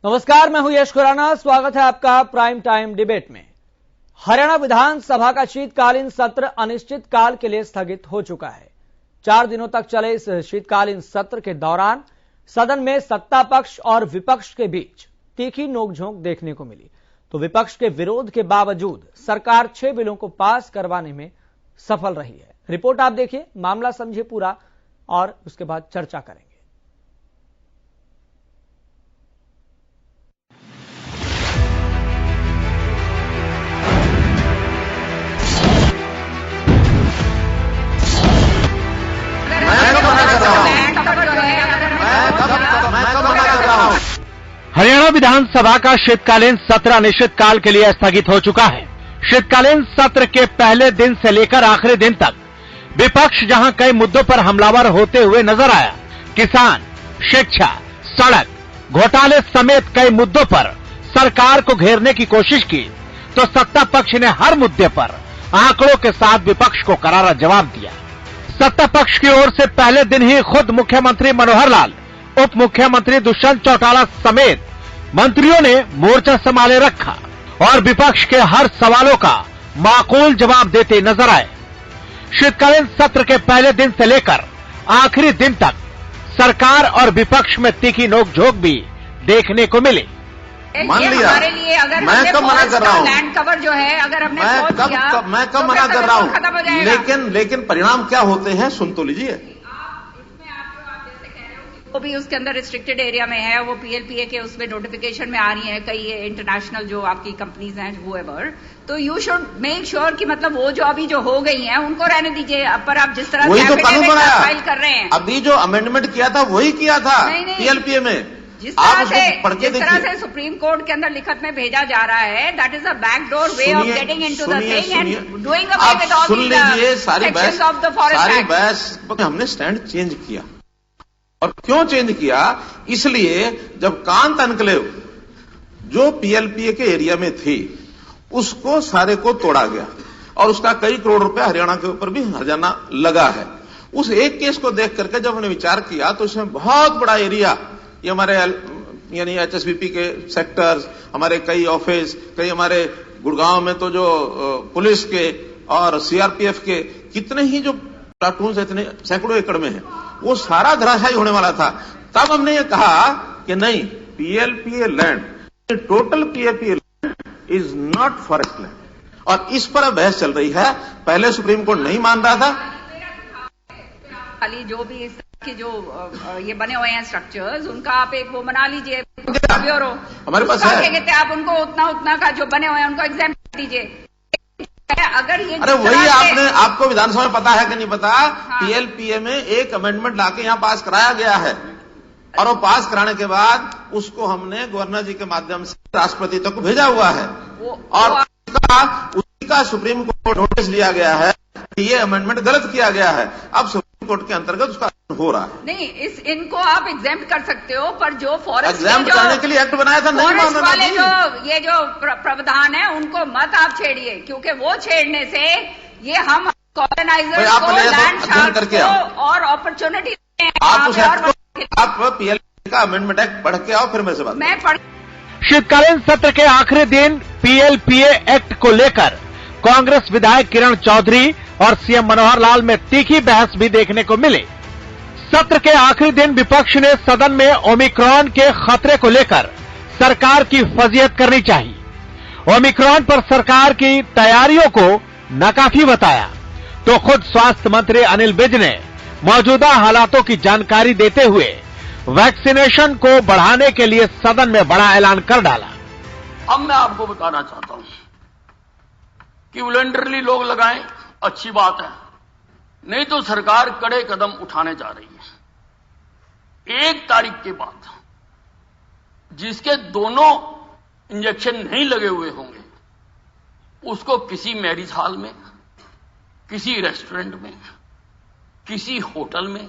नमस्कार, मैं हूं यश खुराना। स्वागत है आपका प्राइम टाइम डिबेट में। हरियाणा विधानसभा का शीतकालीन सत्र अनिश्चितकाल के लिए स्थगित हो चुका है। 4 दिनों तक चले इस शीतकालीन सत्र के दौरान सदन में सत्ता पक्ष और विपक्ष के बीच तीखी नोकझोंक देखने को मिली। तो विपक्ष के विरोध के बावजूद सरकार 6 बिलों को पास करवाने में सफल रही है। रिपोर्ट आप देखिए, मामला समझिए पूरा और उसके बाद चर्चा करेंगे। हरियाणा विधानसभा का शीतकालीन सत्र अनिश्चितकाल के लिए स्थगित हो चुका है। शीतकालीन सत्र के पहले दिन से लेकर आखिरी दिन तक विपक्ष जहां कई मुद्दों पर हमलावर होते हुए नजर आया, किसान, शिक्षा, सड़क, घोटाले समेत कई मुद्दों पर सरकार को घेरने की कोशिश की, तो सत्ता पक्ष ने हर मुद्दे पर आंकड़ों के साथ विपक्ष को करारा जवाब दिया। सत्ता पक्ष की ओर से पहले दिन ही खुद मुख्यमंत्री मनोहर लाल, उप मुख्यमंत्री दुष्यंत चौटाला समेत मंत्रियों ने मोर्चा संभाले रखा और विपक्ष के हर सवालों का माकूल जवाब देते नजर आए। शीतकालीन सत्र के पहले दिन से लेकर आखिरी दिन तक सरकार और विपक्ष में तीखी नोकझोंक भी देखने को मिली। मान लिया, हमारे लिए अगर मैं कब मना कर रहा हूँ, लैंड कवर जो है अगर हमने मैं कब मना कर रहा हूँ, लेकिन परिणाम क्या होते हैं सुन तो लीजिए। वो भी उसके अंदर रिस्ट्रिक्टेड एरिया में है, वो पीएलपीए के उसमें नोटिफिकेशन में आ रही है कई इंटरनेशनल जो आपकी कंपनीज हैं व्होएवर, तो यू शुड मेक श्योर कि मतलब वो जो अभी जो हो गई हैं उनको रहने दीजिए। पर आप जिस तरह से फाइल कर रहे हैं, अभी जो अमेंडमेंट किया था वही किया था पीएलपीए में। जिस तरह से सुप्रीम कोर्ट के अंदर लिखत में भेजा जा रहा है, that is a backdoor way of getting into the thing and doing away with all the sections of the forest act. बस हमने स्टैंड चेंज किया। और क्यों चेंज किया? इसलिए जब कांत एन्क्लेव जो पीएलपीए के एरिया में थी उसको सारे को तोड़ा गया और उसका कई करोड़ रुपए हरियाणा के ऊपर भी हर्जाना लगा है। उस एक केस को देख करके जब हमने विचार किया तो इसमें बहुत बड़ा एरिया, ये हमारे यानी एचएसबीपी के सेक्टर्स, हमारे कई ऑफिस, कई हमारे गुड़गांव में तो जो पुलिस के और सीआरपीएफ के कितने ही जो प्लाटून इतने सैकड़ों एकड़ में है, वो सारा धराशायी होने वाला था। तब हमने ये कहा कि नहीं, PLPA land, total PLPA land is not forest land, और इस पर बहस चल रही है। पहले सुप्रीम कोर्ट नहीं मान रहा था। खाली जो भी इस कि जो ये बने हुए हैं स्ट्रक्चर्स, उनका आप एक वो बना लीजिए ब्यूरो, हमारे पास है, क्या कहते हैं आप उनको उतना का जो बने हुए हैं उनको एग्जाम दीजिए। अगर ये अरे वही आपको विधानसभा में पता है कि नहीं पता? हाँ। पीएलपीए में एक अमेंडमेंट लाके यहाँ पास कराया गया है और वो पास कराने के बाद उसको हमने गवर्नर जी के माध्यम से राष्ट्रपति तक भेजा हुआ है और उसी का सुप्रीम कोर्ट नोटिस लिया गया है कि ये अमेंडमेंट गलत किया गया है। अब सुप्रीम कोर्ट के अंतर्गत उसका हो रहा है। नहीं, इनको आप एग्जाम्प्ट कर सकते हो, पर जो फॉरेस्ट एग्जाम्प्ट करने के लिए एक्ट बनाया था, नहीं मान वाले जो जो प्रावधान है उनको मत आप छेड़िए, क्योंकि वो छेड़ने से ये हम कॉलोनाइजर्स को, लैंड शार्क्स को और अपॉर्चुनिटी आप पीएलपीए का अमेंडमेंट एक्ट पढ़ के आओ, फिर मेरे से बात मैं पढ़। शीतकालीन सत्र के आखिरी दिन पीएलपीए एक्ट को लेकर कांग्रेस विधायक किरण चौधरी और सीएम मनोहर लाल में तीखी बहस भी देखने को मिली। सत्र के आखिरी दिन विपक्ष ने सदन में ओमिक्रॉन के खतरे को लेकर सरकार की फजीहत करनी चाहिए, ओमिक्रॉन पर सरकार की तैयारियों को नाकाफी बताया, तो खुद स्वास्थ्य मंत्री अनिल विज ने मौजूदा हालातों की जानकारी देते हुए वैक्सीनेशन को बढ़ाने के लिए सदन में बड़ा ऐलान कर डाला। अब मैं आपको बताना चाहता हूं कि वॉलंटरली लोग लगाएं, अच्छी बात है, नहीं तो सरकार कड़े कदम उठाने जा रही है। 1 तारीख के बाद जिसके दोनों इंजेक्शन नहीं लगे हुए होंगे उसको किसी मैरिज हॉल में, किसी रेस्टोरेंट में, किसी होटल में,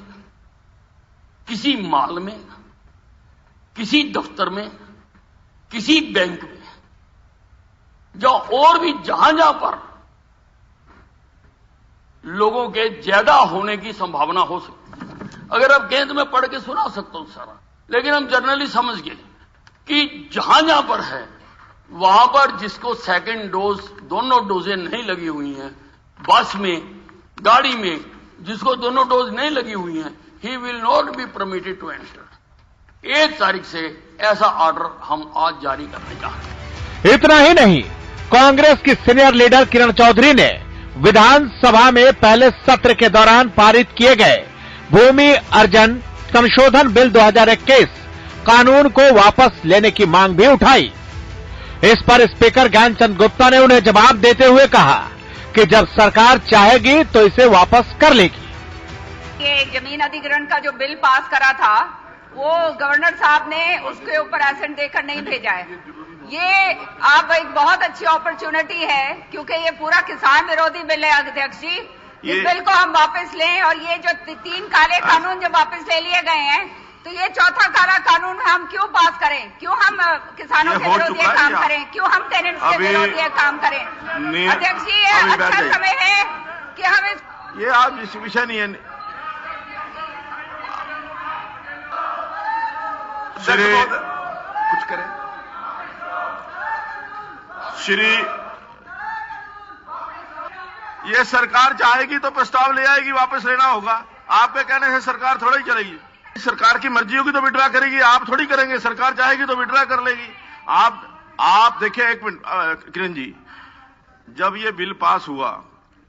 किसी मॉल में, किसी दफ्तर में, किसी बैंक में, या और भी जहां जहां पर लोगों के ज्यादा होने की संभावना हो सकती है। अगर आप कहें तो मैं पढ़ के सुना सकता हूं सारा, लेकिन हम जनरली समझ गए कि जहां जहां पर है वहां पर जिसको सेकंड डोज दोनों डोजें नहीं लगी हुई हैं, बस में गाड़ी में जिसको दोनों डोज नहीं लगी हुई हैं, he will not be permitted to enter. 1 तारीख से ऐसा ऑर्डर हम आज जारी करने जा रहे हैं। इतना ही नहीं, कांग्रेस की सीनियर लीडर किरण चौधरी ने विधानसभा में पहले सत्र के दौरान पारित किए गए भूमि अर्जन संशोधन बिल 2021 कानून को वापस लेने की मांग भी उठाई। इस पर स्पीकर ज्ञानचंद गुप्ता ने उन्हें जवाब देते हुए कहा कि जब सरकार चाहेगी तो इसे वापस कर लेगी। ये जमीन अधिग्रहण का जो बिल पास करा था वो गवर्नर साहब ने उसके ऊपर एसेंट देकर नहीं भेजा है। ये आप एक बहुत अच्छी अपॉर्चुनिटी है क्योंकि ये पूरा किसान विरोधी बिल है अध्यक्ष जी। इस बिल को हम वापस लें और ये जो 3 काले कानून जो वापस ले लिए गए हैं तो ये चौथा काला कानून हम क्यों पास करें? क्यों हम किसानों के विरोधी काम करें? क्यों हम टेनेंट्स के विरोधी काम करें? अध्यक्ष जी ये अच्छा समय है कि हम ये आज इस विषय नहीं है। कुछ करें श्री, ये सरकार चाहेगी तो प्रस्ताव ले आएगी, वापस लेना होगा। आपके कहने से सरकार थोड़ा ही चलेगी। सरकार की मर्जी होगी तो विड्रा करेगी, आप थोड़ी करेंगे। सरकार चाहेगी तो विड्रा कर लेगी। आप देखिए, 1 मिनट किरण जी, जब ये बिल पास हुआ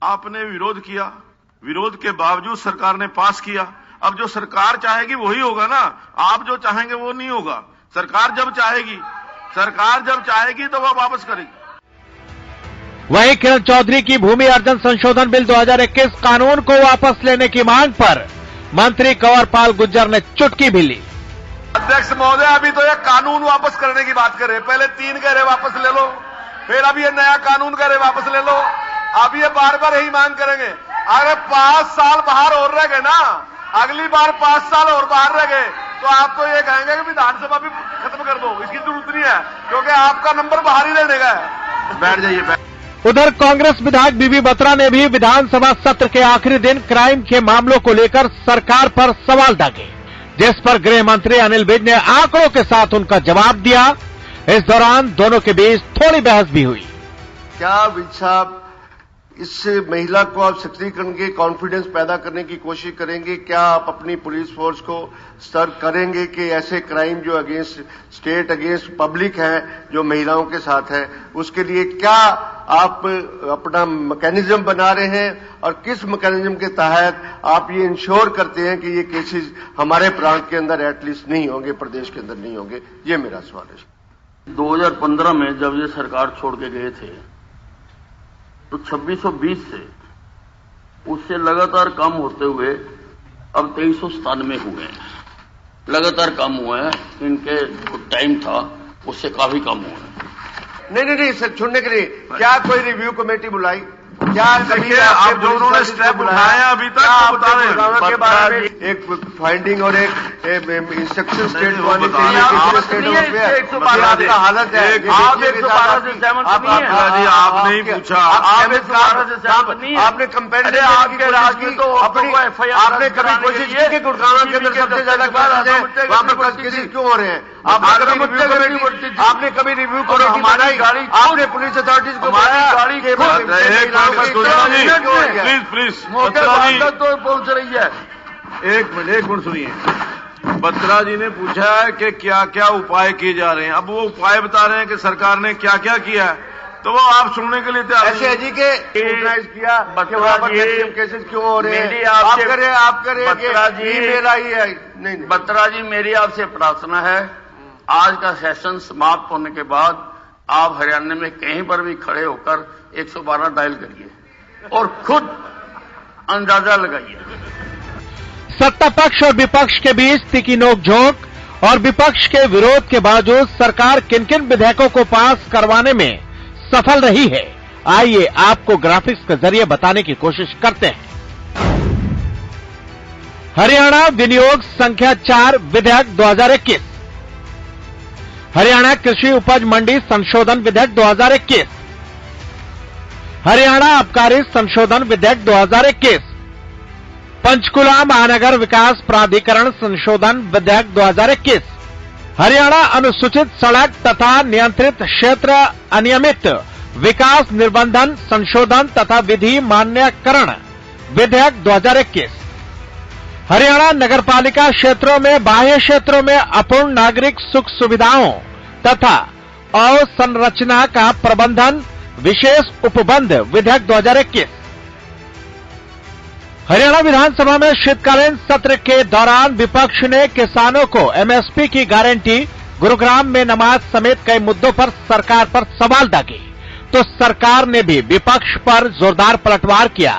आपने विरोध किया, विरोध के बावजूद सरकार ने पास किया। अब जो सरकार चाहेगी वही होगा ना, आप जो चाहेंगे वो नहीं होगा। सरकार जब चाहेगी तो वह वापस करेगी। वहीं किरण चौधरी की भूमि अर्जन संशोधन बिल 2021 कानून को वापस लेने की मांग पर मंत्री कंवरपाल गुर्जर ने चुटकी भी ली। अध्यक्ष महोदय, अभी तो ये कानून वापस करने की बात कर रहे हैं। पहले 3 कह रहे वापस ले लो, फिर अब ये नया कानून कह रहे वापस ले लो। अब ये बार बार यही मांग करेंगे। अरे 5 साल बाहर और रह गए ना, अगली बार 5 साल और बाहर रह गए तो आप तो ये कहेंगे कि विधानसभा भी खत्म कर दो। इसकी जरूरत नहीं है क्योंकि आपका नंबर बाहर ही रहने का है। बैठ जाइए। उधर कांग्रेस विधायक बीबी बत्रा ने भी विधानसभा सत्र के आखिरी दिन क्राइम के मामलों को लेकर सरकार पर सवाल दागे, जिस पर गृह मंत्री अनिल विज ने आंकड़ों के साथ उनका जवाब दिया। इस दौरान दोनों के बीच थोड़ी बहस भी हुई। क्या विज साहब इस महिला को आप सक्रियकरण के कॉन्फिडेंस पैदा करने की कोशिश करेंगे? क्या आप अपनी पुलिस फोर्स को सतर्क करेंगे कि ऐसे क्राइम जो अगेंस्ट स्टेट अगेंस्ट पब्लिक हैं, जो महिलाओं के साथ है, उसके लिए क्या आप अपना मैकेनिज्म बना रहे हैं और किस मैकेनिज्म के तहत आप ये इंश्योर करते हैं कि ये केसेस हमारे प्रांत के अंदर एटलीस्ट नहीं होंगे, प्रदेश के अंदर नहीं होंगे? ये मेरा सवाल है। 2015 में जब ये सरकार छोड़ के गए थे तो 2620 से उससे लगातार कम होते हुए अब 2397 हुए हैं। लगातार कम हुए हैं। इनके जो टाइम था उससे काफी कम हुए हैं। नहीं सर, छोड़ने के लिए क्या कोई रिव्यू कमेटी बुलाई? क्या देखिए, आप जो उन्होंने स्टेप उठाए हैं अभी तक आप बता रहे हैं के बारे में एक फाइंडिंग और एक इंस्ट्रक्शन स्टेट को आनी चाहिए। आपका हालत है, आप 112 से सहमत नहीं है। आपने ही पूछा, आप 112 से सहमत नहीं है। आपने कंपेरिजन आपके राज्य में तो आपने कभी कोशिश की कि गुड़गांव के अंदर सबसे ज्यादा वहां पर केसेस क्यों हो रहे हैं? आपने कभी रिव्यू कमेटी बनाई? आपने पुलिस अथॉरिटीज को बताया? प्लीज तो पहुंच रही है। एक मिनट सुनिए। बत्रा जी ने पूछा है कि क्या क्या उपाय किए जा रहे हैं। अब वो उपाय बता रहे हैं कि सरकार ने क्या क्या किया है, तो वो आप सुनने के लिए तैयार ऐसे जी के ऑर्गेनाइज किया कि वहां पर केसेस क्यों हो रहे हैं? आप करें बत्रा जी मेरा ही है। नहीं बत्रा जी, मेरी आपसे प्रार्थना है, आज का सेशन समाप्त होने के बाद आप हरियाणा में कहीं पर भी खड़े होकर 112 डायल करिए और खुद अंदाजा लगाइए। सत्ता पक्ष और विपक्ष के बीच तीखी नोकझोंक और विपक्ष के विरोध के बावजूद सरकार किन किन विधेयकों को पास करवाने में सफल रही है, आइए आपको ग्राफिक्स के जरिए बताने की कोशिश करते हैं। हरियाणा विनियोग संख्या 4 विधेयक 2021, हरियाणा कृषि उपज मंडी संशोधन विधेयक 2021, हरियाणा आबकारी संशोधन विधेयक 2021, पंचकुला महानगर विकास प्राधिकरण संशोधन विधेयक 2021, हरियाणा अनुसूचित सड़क तथा नियंत्रित क्षेत्र अनियमित विकास निर्बंधन संशोधन तथा विधि मान्यकरण विधेयक 2021। हरियाणा नगरपालिका क्षेत्रों में बाह्य क्षेत्रों में अपूर्ण नागरिक सुख सुविधाओं तथा अवसंरचना का प्रबंधन विशेष उपबंध विधेयक 2021। हरियाणा विधानसभा में शीतकालीन सत्र के दौरान विपक्ष ने किसानों को एमएसपी की गारंटी, गुरुग्राम में नमाज समेत कई मुद्दों पर सरकार पर सवाल दागे, तो सरकार ने भी विपक्ष पर जोरदार पलटवार किया।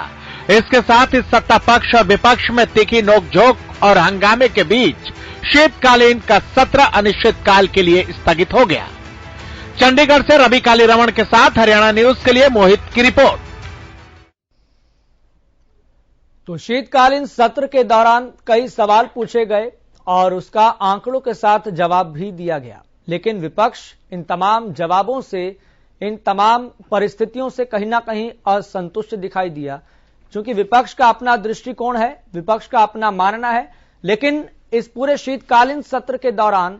इसके साथ ही सत्ता पक्ष और विपक्ष में तीखी नोकझोंक और हंगामे के बीच शीतकालीन का सत्र अनिश्चितकाल के लिए स्थगित हो गया। चंडीगढ़ से रवि कालीरमण के साथ हरियाणा न्यूज के लिए मोहित की रिपोर्ट। तो शीतकालीन सत्र के दौरान कई सवाल पूछे गए और उसका आंकड़ों के साथ जवाब भी दिया गया, लेकिन विपक्ष इन तमाम जवाबों से, इन तमाम परिस्थितियों से कहीं ना कहीं असंतुष्ट दिखाई दिया। क्योंकि विपक्ष का अपना दृष्टिकोण है, विपक्ष का अपना मानना है, लेकिन इस पूरे शीतकालीन सत्र के दौरान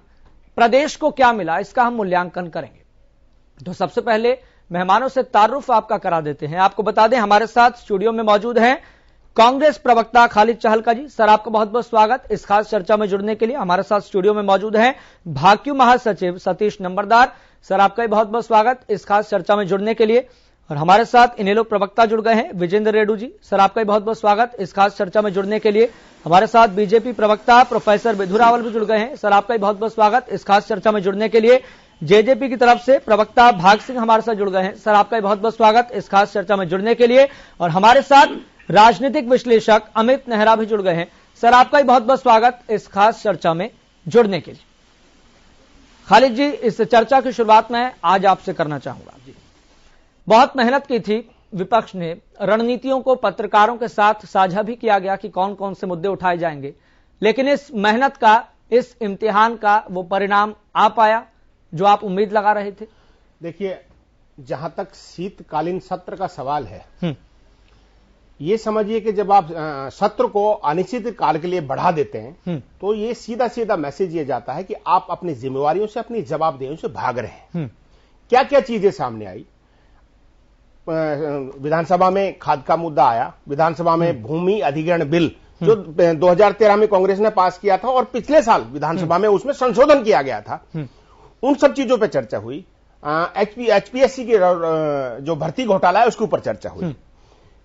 प्रदेश को क्या मिला, इसका हम मूल्यांकन करेंगे। तो सबसे पहले मेहमानों से तारुफ आपका करा देते हैं। आपको बता दें हमारे साथ स्टूडियो में मौजूद हैं कांग्रेस प्रवक्ता खालिद चहलका जी। सर आपका बहुत बहुत स्वागत इस खास चर्चा में जुड़ने के लिए। हमारे साथ स्टूडियो में मौजूद हैं भाक्यू महासचिव सतीश नंबरदार। सर आपका भी बहुत बहुत स्वागत इस खास चर्चा में जुड़ने के लिए। और हमारे साथ इनेलो प्रवक्ता जुड़ गए हैं विजेंद्र रेड्डू जी। सर आपका भी बहुत बहुत स्वागत इस खास चर्चा में जुड़ने के लिए। हमारे साथ बीजेपी प्रवक्ता प्रोफेसर विधु रावल भी जुड़ गए हैं। सर आपका भी बहुत बहुत स्वागत इस खास चर्चा में जुड़ने के लिए। जेजेपी की तरफ से प्रवक्ता भाग सिंह हमारे साथ जुड़ गए हैं। सर आपका भी बहुत बहुत स्वागत इस खास चर्चा में जुड़ने के लिए। और हमारे साथ राजनीतिक विश्लेषक अमित नेहरा भी जुड़ गए हैं। सर आपका भी बहुत बहुत स्वागत इस खास चर्चा में जुड़ने के लिए। खालिद जी, इस चर्चा की शुरुआत में आज आपसे करना चाहूंगा जी। बहुत मेहनत की थी विपक्ष ने, रणनीतियों को पत्रकारों के साथ साझा भी किया गया कि कौन कौन से मुद्दे उठाए जाएंगे, लेकिन इस मेहनत का, इस इम्तिहान का वो परिणाम आ पाया जो आप उम्मीद लगा रहे थे? देखिए, जहां तक शीतकालीन सत्र का सवाल है, ये समझिए कि जब आप सत्र को अनिश्चित काल के लिए बढ़ा देते हैं तो ये सीधा सीधा मैसेज ये जाता है कि आप अपनी जिम्मेवारियों से, अपनी जवाबदेहियों से भाग रहे हैं। क्या क्या चीजें सामने आई? विधानसभा में खाद का मुद्दा आया, विधानसभा में भूमि अधिग्रहण बिल जो 2013 में कांग्रेस ने पास किया था और पिछले साल विधानसभा में उसमें संशोधन किया गया था, उन सब चीजों पर चर्चा हुई। एचपीएससी की जो भर्ती घोटाला है उसके ऊपर चर्चा हुई।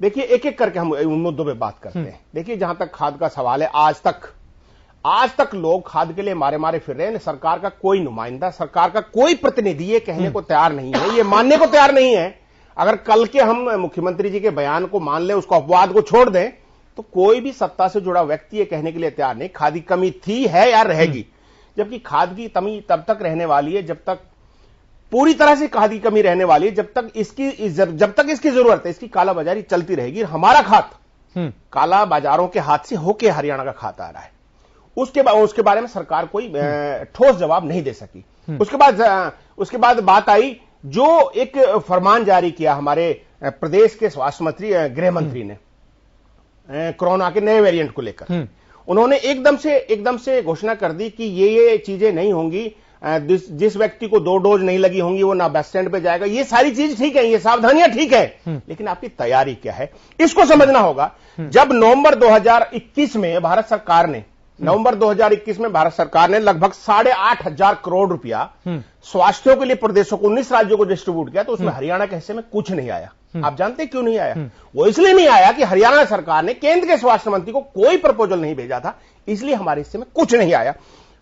देखिए, एक एक करके हम उन मुद्दों पे बात करते हैं। देखिए, जहां तक खाद का सवाल है, आज तक लोग खाद के लिए मारे मारे फिर रहे हैं। सरकार का कोई नुमाइंदा, सरकार का कोई प्रतिनिधि ये कहने को तैयार नहीं है, ये मानने को तैयार नहीं है। अगर कल के हम मुख्यमंत्री जी के बयान को मान लें, उसको अपवाद को छोड़ दें, तो कोई भी सत्ता से जुड़ा व्यक्ति ये कहने के लिए तैयार नहीं खाद की कमी थी, है या रहेगी। जबकि खाद की कमी तब तक रहने वाली है जब तक, पूरी तरह से खाद की कमी रहने वाली है जब तक इसकी जरूरत है। इसकी कालाबाजारी चलती रहेगी। हमारा खाद काला बाजारों के हाथ से होके हरियाणा का खाद आ रहा है। उसके बारे में सरकार कोई ठोस जवाब नहीं दे सकी। उसके बाद बात आई, जो एक फरमान जारी किया हमारे प्रदेश के स्वास्थ्य मंत्री, गृह मंत्री ने, कोरोना के नए वेरिएंट को लेकर उन्होंने एकदम से घोषणा कर दी कि ये चीजें नहीं होंगी। जिस व्यक्ति को 2 डोज नहीं लगी होंगी वो ना बस स्टैंड पे जाएगा। ये सारी चीज ठीक है, ये सावधानियां ठीक है, लेकिन आपकी तैयारी क्या है इसको समझना होगा। जब नवंबर 2021 में भारत सरकार ने लगभग 8,500 करोड़ रुपया स्वास्थ्य के लिए प्रदेशों को 19 राज्यों को डिस्ट्रीब्यूट किया, तो उसमें हरियाणा के हिस्से में कुछ नहीं आया। आप जानते हैं क्यों नहीं आया? वो इसलिए नहीं आया कि हरियाणा सरकार ने केंद्र के स्वास्थ्य मंत्री को कोई प्रपोजल नहीं भेजा था, इसलिए हमारे हिस्से में कुछ नहीं आया।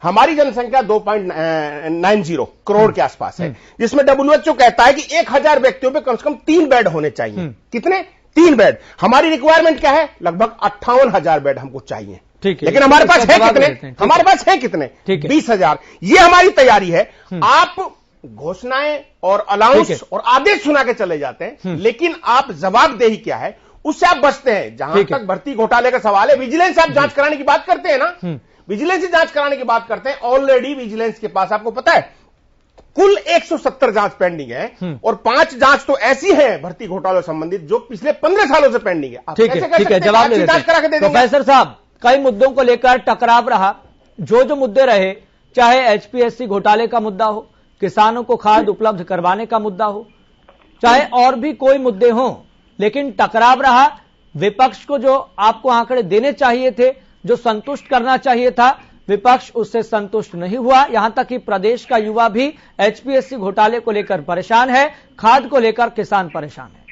हमारी जनसंख्या 2.90 करोड़ के आसपास है, जिसमें WHO कहता है कि 1000 व्यक्तियों पे कम से कम 3 बेड होने चाहिए। कितने? 3 बेड। हमारी रिक्वायरमेंट क्या है? लगभग 58,000 बेड हमको चाहिए। लेकिन हमारे पास है कितने? हमारे पास है कितने? 20,000। ये हमारी तैयारी है। आप घोषणाएं और अलाउंस और आदेश सुना के चले जाते हैं, लेकिन आप जवाबदेही क्या है उससे आप बचते हैं। जहां तक भर्ती घोटाले का सवाल है, विजिलेंस आप जांच कराने की बात करते हैं ना, विजिलेंस से जांच कराने की बात करते हैं। ऑलरेडी विजिलेंस के पास, आपको पता है, कुल 170 जांच पेंडिंग है और 5 जांच तो ऐसी है भर्ती घोटालों संबंधित जो पिछले 15 सालों से पेंडिंग है। ठीक है, जवाब दे देते हैं। प्रोफेसर साहब, कई मुद्दों को लेकर टकराव रहा, जो मुद्दे रहे चाहे एचपीएससी घोटाले का मुद्दा हो, किसानों को खाद उपलब्ध करवाने का मुद्दा हो, चाहे और भी कोई मुद्दे हों, लेकिन टकराव रहा। विपक्ष को जो आपको आंकड़े देने चाहिए थे, जो संतुष्ट करना चाहिए था, विपक्ष उससे संतुष्ट नहीं हुआ। यहां तक कि प्रदेश का युवा भी एचपीएससी घोटाले को लेकर परेशान है, खाद को लेकर किसान परेशान है।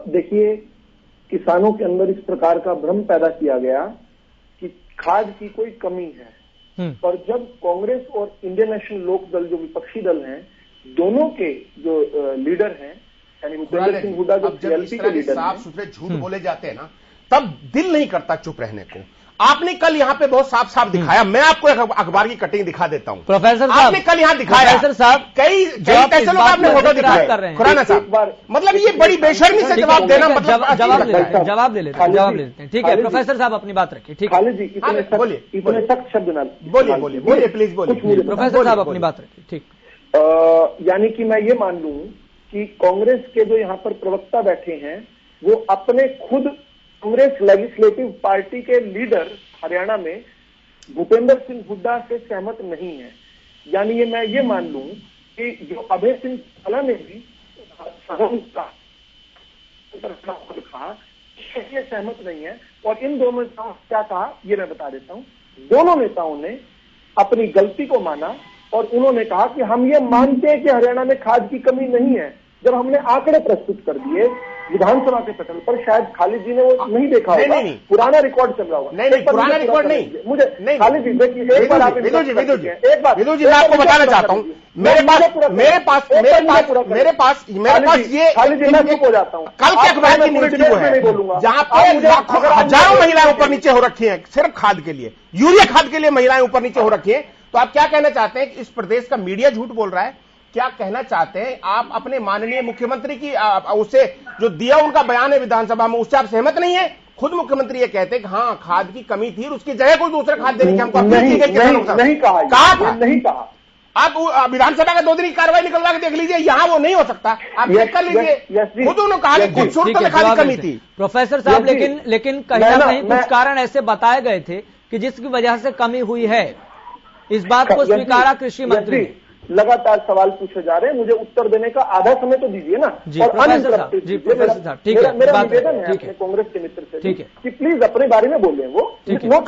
देखिए, किसानों के अंदर इस प्रकार का भ्रम पैदा किया गया कि खाद की कोई कमी है, और जब कांग्रेस और इंडियन नेशनल लोक दल जो विपक्षी दल हैं, दोनों के जो लीडर हैं, यानी भूपेंद्र सिंह हुड्डा जो सीएलपी के लीडर हैं, साफ सुथरे झूठ बोले जाते हैं ना, तब दिल नहीं करता चुप रहने को। आपने कल यहाँ पे बहुत साफ साफ दिखाया। मैं आपको एक अखबार की कटिंग दिखा देता हूँ। प्रोफेसर साहब, आपने कल यहाँ दिखाया, प्रोफेसर साहब, कई कैसे लोग आपने फोटो दिखाए खुराना साहब, मतलब ये बड़ी बेशर्मी से जवाब देना, मतलब जवाब ले लेते हैं। ठीक है प्रोफेसर साहब, अपनी बात रखिए। ठीक है, खालिद जी, इतने सख्त शब्द न बोलिए प्लीज बोलिए। प्रोफेसर साहब अपनी बात रखिए। ठीक, यानी कि मैं ये मान लूं कि कांग्रेस के जो यहाँ पर प्रवक्ता बैठे हैं, वो अपने खुद कांग्रेस लेजिस्लेटिव पार्टी के लीडर हरियाणा में भूपेंद्र सिंह हुड्डा से सहमत नहीं है। यानी मैं ये मान लूं कि जो अभय सिंह चौटाला ने भी कहा, ये सहमत नहीं है। और इन दोनों नेताओं ने क्या कहा, ये मैं बता देता हूं। दोनों नेताओं ने अपनी गलती को माना और उन्होंने कहा कि हम ये मानते हैं कि हरियाणा में खाद की कमी नहीं है। जब हमने आंकड़े प्रस्तुत कर दिए विधानसभा के पटल पर, शायद खालिद जी ने वो नहीं देखा होगा, नहीं, पुराना रिकॉर्ड चल रहा होगा। नहीं, पुराना रिकॉर्ड नहीं, मुझे नहीं, खालिद जी देखिए, एक बार आप विदु जी मैं आपको बताना चाहता हूँ, मेरे पास ये खालिद जी, मैं चुप हो जाता हूँ। कल के अखबार की न्यूज वो है जहां पे हजारों महिलाएं ऊपर नीचे हो रखी हैं सिर्फ खाद के लिए, यूरिया खाद के लिए महिलाएं ऊपर नीचे हो रखी हैं। तो आप क्या कहना चाहते हैं कि इस प्रदेश का मीडिया झूठ बोल रहा है? क्या कहना चाहते हैं आप अपने माननीय मुख्यमंत्री की उससे जो दिया उनका बयान है विधानसभा में, उससे आप सहमत नहीं है? खुद मुख्यमंत्री ये कहते हैं कि हाँ खाद की कमी थी और उसकी जगह कोई दूसरा खाद देने की हमको नहीं कहा। आप विधानसभा का 2 दिन की कार्रवाई निकलवा के देख लीजिए, यहाँ वो नहीं हो सकता। आप चेक कर लीजिए, खुद उन्होंने कहा कि कुछ सूरत में खाद की कमी थी। प्रोफेसर साहब, लेकिन कहीं ना कहीं कुछ कारण ऐसे बताए गए थे कि जिसकी वजह से कमी हुई है। इस बात को स्वीकारा कृषि मंत्री ने। लगातार सवाल पूछे जा रहे हैं, मुझे उत्तर देने का आधा समय तो दीजिए ना। जी प्रोफेसर साहब, ठीक है, मेरा निवेदन है अपने कांग्रेस के मित्र से, ठीक है, कि प्लीज अपने बारे में बोलें। वो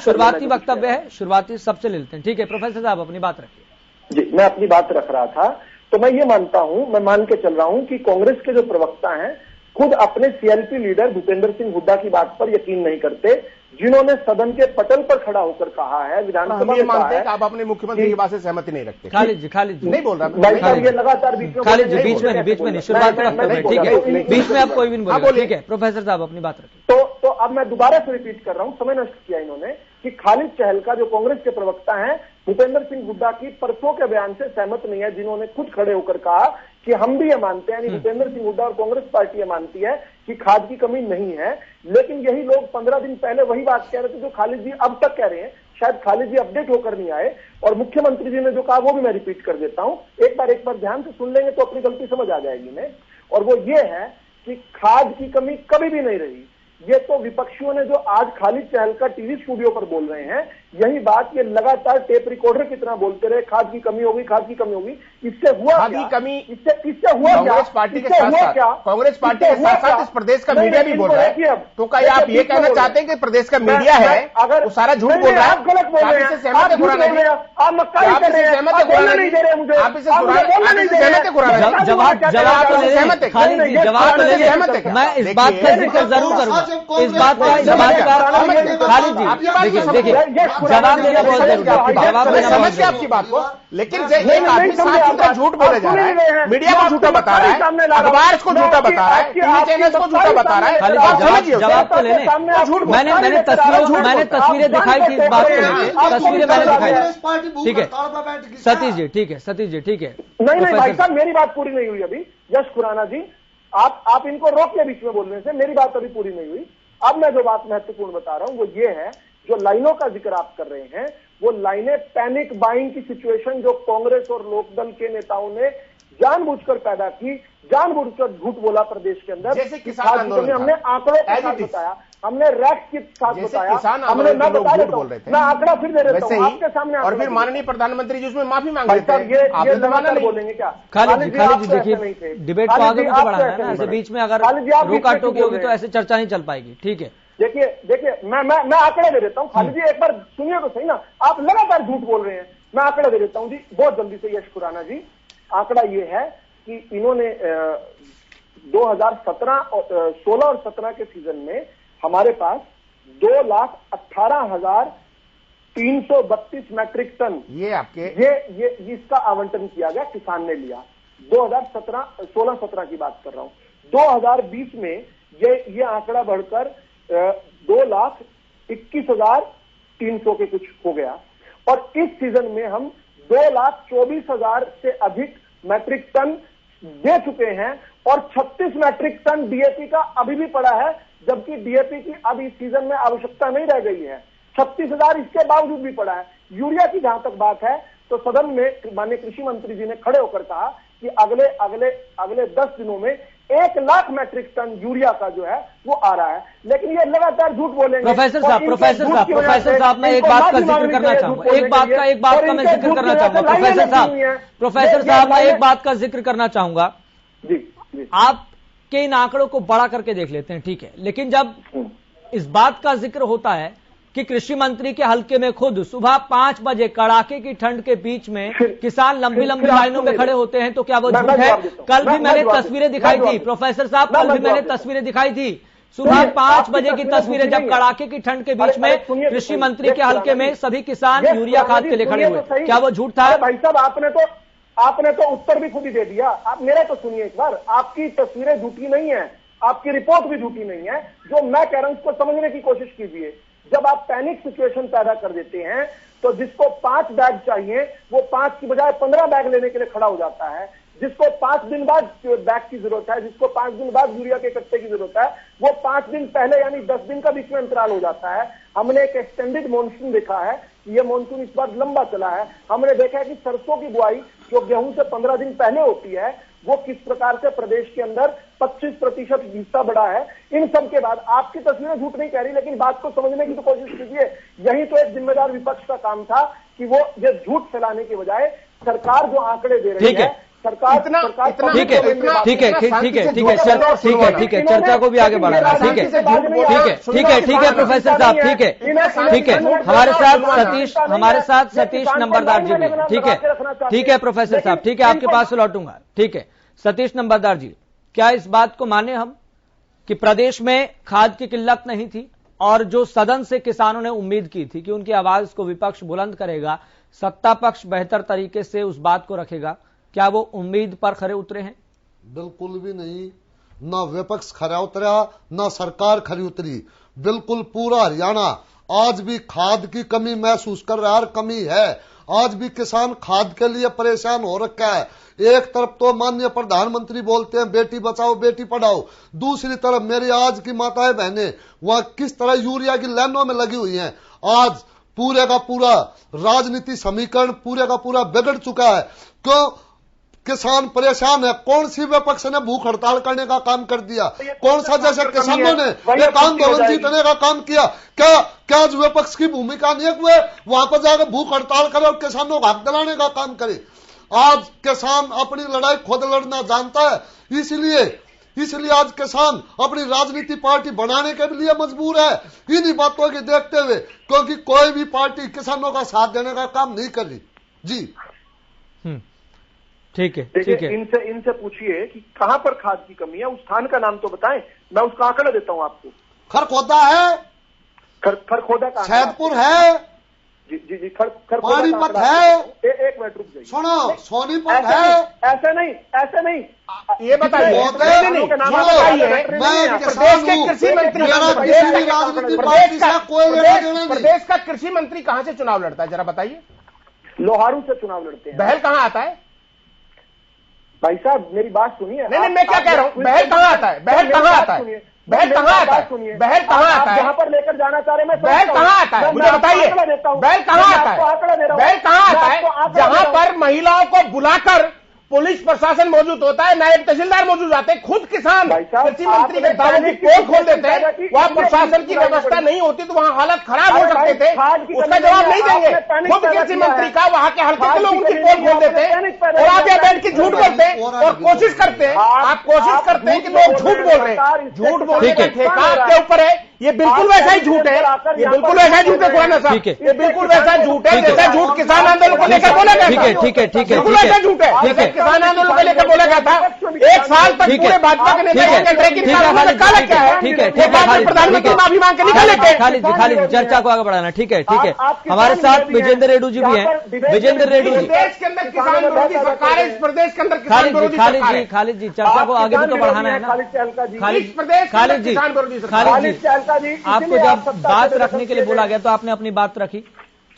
शुरुआती वक्तव्य है, शुरुआती सबसे ले लेते हैं। ठीक है प्रोफेसर साहब, अपनी बात रखिए। जी, मैं अपनी बात रख रहा था। तो मैं ये मानता हूं, मैं मान के चल रहा हूं कि कांग्रेस के जो प्रवक्ता हैं खुद अपने सीएलपी लीडर भूपेंद्र सिंह हुड्डा की बात पर यकीन नहीं करते, जिन्होंने सदन के पटल पर खड़ा होकर कहा है, विधानसभा में मानते हैं कि आप अपने मुख्यमंत्री की बात से सहमति नहीं रखते। खालिद जी नहीं बोल रहा, ये लगातार खालिद जी बीच में नहीं, शुरुआत में, ठीक है, बीच में आप कोई भी नहीं बोलिए। ठीक है प्रोफेसर साहब, अपनी बात रखिए। तो अब मैं दोबारा से रिपीट कर रहा हूं, समय नष्ट किया इन्होंने, कि खालिद चहल का जो कांग्रेस के प्रवक्ता हैं भूपेंद्र सिंह हुड्डा की परसों के बयान से सहमत नहीं है, जिन्होंने खुद खड़े होकर कहा कि हम भी ये मानते हैं, भूपेंद्र सिंह हुड्डा और कांग्रेस पार्टी ये मानती है कि खाद की कमी नहीं है। लेकिन यही लोग 15 दिन पहले वही बात कह रहे थे जो खालिद जी अब तक कह रहे हैं। शायद खालिद जी अपडेट होकर नहीं आए, और मुख्यमंत्री जी ने जो कहा वो भी मैं रिपीट कर देता हूं। एक बार ध्यान से सुन लेंगे तो अपनी गलती समझ आ जाएगी इन्हें। और वो ये है कि खाद की कमी कभी भी नहीं रही। ये तो विपक्षियों ने जो आज खालिद चहल का टीवी स्टूडियो पर बोल रहे हैं, यही बात ये लगातार टेप रिकॉर्डर की तरह बोलते रहे, खाद की कमी होगी, खाद की कमी होगी। इससे हुआ खाद की कमी, इससे हुआ कांग्रेस पार्टी के साथ कांग्रेस पार्टी के साथ इस प्रदेश का मीडिया भी बोल रहा है। तो क्या आप ये कहना चाहते हैं कि प्रदेश का मीडिया है अगर वो सारा झूठ बोल रहा है? आप गलत बोल रहे हैं, आप झूठ बोल रहे हैं, आप मक्कारी कर रहे हैं, आप बोलने नहीं दे रहे मुझे, आप इसे सहमत है? जवाब तो ले, खालिद जी जवाब तो ले, मैं इस बात का जिक्र जरूर करूंगा, इस बात का खालिद जी देखिए जवाब देना बहुत जरूरी है, जवाब देना बहुत जरूरी है आपकी बात को। लेकिन एक आदमी साथ झूठ बोले जा रहा है, मीडिया को झूठा बता रहा है, अखबार को झूठा बता रहा है, टीवी चैनल को झूठा बता रहा है। जवाब तो लेने, मैंने तस्वीरें दिखाई थी इस बात को लेकर, तस्वीरें मैंने दिखाई। ठीक है सतीश जी, ठीक है सतीश जी, ठीक है। नहीं भाई साहब, मेरी बात पूरी नहीं हुई अभी। यश खुराना जी, आप इनको रोक ले बीच में बोलने से, मेरी बात अभी पूरी नहीं हुई। अब मैं जो बात महत्वपूर्ण बता रहा हूं वो ये है, जो लाइनों का जिक्र आप कर रहे हैं वो लाइनें पैनिक बाइंग की सिचुएशन जो कांग्रेस और लोकदल के नेताओं ने जानबूझकर पैदा की, जानबूझकर झूठ बोला प्रदेश के अंदर। जैसे किसान आंदोलन हमने आंकड़ों के साथ बताया, हमने रैक्स के साथ जैसे बताया, किसान हमने आंदोलन मैं के लोग बता झूठ देता बोल हूं, रहे थे, मैं आंकड़ा फिर दे देता वैसे हूं ही आपके सामने। और फिर आंकड़ा माननीय प्रधानमंत्री जी उसमें माफी मांग भाई रहे साहब, थे, ये आपने तो माना लगातार नहीं। बोलेंगे क्या? खालिद जी आप तो ऐसे देखिए नहीं थे। डिबेट को खालिद आगे जी, मुझे आप तो बढ़ाना है ऐसे ना, नहीं ऐसे थे। बीच में अगर खालिद जी, आप बीच रोका में क्यों टोकी बोल होगी रहे तो हैं? ऐसे चर्चा नहीं चल पाएगी। ठीक है, देखिए मैं आंकड़ा दे देता हूं। खालिद जी एक बार सुनिए तो सही ना, आप लगातार झूठ बोल रहे हैं। मैं आंकड़ा दे देता हूं जी, बहुत जल्दी से यश खुराना जी। आंकड़ा ये है कि इन्होंने 2017 और 16 और 17 के सीजन में हमारे पास 2,18,332 मैट्रिक टन ये आपके ये इसका आवंटन किया गया, किसान ने लिया। 16-17 की बात कर रहा हूं। 2020 में ये आंकड़ा बढ़कर 2,21,300 के कुछ हो गया, और इस सीजन में हम 2,24,000 से अधिक मैट्रिक टन दे चुके हैं, और 36 मैट्रिक टन डीएपी का अभी भी पड़ा है, जबकि डीएपी की अब इस सीजन में आवश्यकता नहीं रह गई है। 36,000 इसके बावजूद भी पड़ा है। यूरिया की जहां तक बात है तो सदन में माननीय कृषि मंत्री जी ने खड़े होकर कहा कि अगले 10 दिनों में 1,00,000 मैट्रिक टन यूरिया का जो है वो आ रहा है, लेकिन ये लगातार झूठ बोलेंगे। प्रोफेसर साहब मैं एक बात का जिक्र करना चाहूंगा, एक बात का मैं जिक्र करना चाहूंगा। प्रोफेसर साहब मैं एक बात का जिक्र करना चाहूंगा। जी आपके इन आंकड़ों को बड़ा करके देख लेते हैं, ठीक है, लेकिन जब इस बात का जिक्र होता है कि कृषि मंत्री के हलके में खुद सुबह 5 बजे कड़ाके की ठंड के बीच में किसान लंबी लाइनों में खड़े होते हैं, तो क्या वो झूठ है? कल भी मैंने तस्वीरें दिखाई थी प्रोफेसर साहब, कल भी मैंने तस्वीरें दिखाई थी सुबह 5 बजे की तस्वीरें, जब कड़ाके की ठंड के बीच में कृषि मंत्री के हलके में सभी किसान यूरिया खाद के लिए खड़े हुए, क्या वो झूठ था? भाई साहब आपने तो उत्तर भी खुद ही दे दिया। आप मेरा तो सुनिए एक बार, आपकी तस्वीरें झूठी नहीं है, आपकी रिपोर्ट भी झूठी नहीं है। जो मैं कह रहा हूं उसको समझने की कोशिश कीजिए। जब आप पैनिक सिचुएशन पैदा कर देते हैं तो जिसको 5 बैग चाहिए वो 5 की बजाय 15 बैग लेने के लिए खड़ा हो जाता है। जिसको 5 दिन बाद बैग की जरूरत है, जिसको 5 दिन बाद यूरिया के कट्टे की जरूरत है, वो 5 दिन पहले यानी 10 दिन का बीच में अंतराल हो जाता है। हमने एक एक्सटेंडेड मॉनसून देखा है कि ये मॉनसून इस बार लंबा चला है। हमने देखा है कि सरसों की बुआई जो गेहूं से 15 दिन पहले होती है वो किस प्रकार से प्रदेश के अंदर 25% हिस्सा बढ़ा है। इन सब के बाद आपकी तस्वीरें झूठ नहीं कह रही, लेकिन बात को समझने की तो कोशिश कीजिए। यही तो एक जिम्मेदार विपक्ष का काम था कि वो ये झूठ फैलाने के बजाय सरकार जो आंकड़े दे रही है, सरकार ठीक है, चर्चा को भी आगे बढ़ाना। ठीक है प्रोफेसर साहब, ठीक है हमारे साथ सतीश नंबरदार जी भी, ठीक है प्रोफेसर साहब, ठीक है, आपके पास लौटूंगा। ठीक है सतीश नंबरदार जी, क्या इस बात को माने हम कि प्रदेश में खाद की किल्लत नहीं थी, और जो सदन से किसानों ने उम्मीद की थी कि उनकी आवाज को विपक्ष बुलंद करेगा, सत्ता पक्ष बेहतर तरीके से उस बात को रखेगा, क्या वो उम्मीद पर खरे उतरे हैं? बिल्कुल भी नहीं। ना विपक्ष खरा उतरा, ना सरकार खरी उतरी। बिल्कुल पूरा हरियाणा आज भी खाद की कमी महसूस कर रहा है, कमी है। आज भी किसान खाद के लिए परेशान हो रखा है। एक तरफ तो माननीय प्रधानमंत्री बोलते हैं बेटी बचाओ बेटी पढ़ाओ, दूसरी तरफ मेरी आज की माताएं बहनें वहां किस तरह यूरिया की लाइनों में लगी हुई हैं। आज पूरे का पूरा राजनीति समीकरण पूरे का पूरा बिगड़ चुका है। क्यों? किसान परेशान है। कौन सी विपक्ष ने भूख हड़ताल करने का काम कर दिया? कौन सा जैसे किसानों ने एक आंदोलन जीतने का काम किया? क्या आज विपक्ष की भूमिका नहीं है हुए वहां पर जाकर भूख हड़ताल करे और किसानों को हक दिलाने का काम करे? आज किसान अपनी लड़ाई खुद लड़ना जानता है, इसलिए आज किसान अपनी राजनीति पार्टी बनाने के लिए मजबूर है इन्हीं बातों की देखते हुए, क्योंकि कोई भी पार्टी किसानों का साथ देने का काम नहीं कर रही। जी ठीक है। इनसे पूछिए कि कहां पर खाद की कमी है, उस स्थान का नाम तो बताएं, मैं उसका आंकड़ा देता हूं आपको। खरखोदा है, खरखोदा का सैदपुर है, जी पानीपत है, एक मिनट रुक जाइए, सुनो सोनीपत है। ऐसे नहीं ये बताइए, प्रदेश के कृषि मंत्री, प्रदेश का कृषि मंत्री कहां से चुनाव लड़ता है, जरा बताइए। लोहारू से चुनाव लड़ते हैं। बहल कहां आता है? भाई साहब मेरी बात सुनिए। नहीं, मैं क्या कह रहा हूं, बहल कहां आता है? बहल कहां आता है? बहल कहां आता है? बहल कहां आता है? जहां पर लेकर जाना चाह रहे हैं, बहल कहां आता है मुझे बताइए। बहल कहां आता है? बहल कहां आता है? जहां पर महिलाओं को बुलाकर पुलिस प्रशासन मौजूद होता है, नायब तहसीलदार मौजूद आते हैं, खुद किसान कृषि मंत्री के दावों की पोल खोल देते हैं। वहां प्रशासन की व्यवस्था नहीं होती तो वहां हालत खराब हो सकते थे, उसका जवाब नहीं देंगे। खुद कृषि मंत्री का वहां के हल्के के लोग उनकी पोल खोल देते हैं और आप यहाँ बैठ के झूठ बोलते हैं और कोशिश करते हैं, आप कोशिश करते हैं कि लोग झूठ बोल रहे हैं। झूठ बोलने का ठेका आपके ऊपर है, ये बिल्कुल वैसा ही झूठ है, ये बिल्कुल वैसा ही झूठ है खुराना साहब, ये बिल्कुल वैसा झूठ है जैसा झूठ किसान आंदोलन को लेकर बोला गया था। ठीक है बिल्कुल वैसा झूठ है जैसे किसान आंदोलन को लेकर बोला गया था। एक साल तक पूरे भाजपा के नेता काला क्या है, ठीक है प्रधानमंत्री माफी मांग के निकले थे। खाली चर्चा को आगे बढ़ाना। ठीक है हमारे साथ विजेंद्र रेड्डी जी भी हैं। विजेंद्र रेड्डी जी, देश के अंदर किसान विरोधी सरकार है, इस प्रदेश के अंदर किसान विरोधी सरकार है। खालिद जी चर्चा को आगे भी तो बढ़ाना है ना। खालिद जी आपको जब बात रखने के लिए बोला गया तो आपने अपनी बात रखी,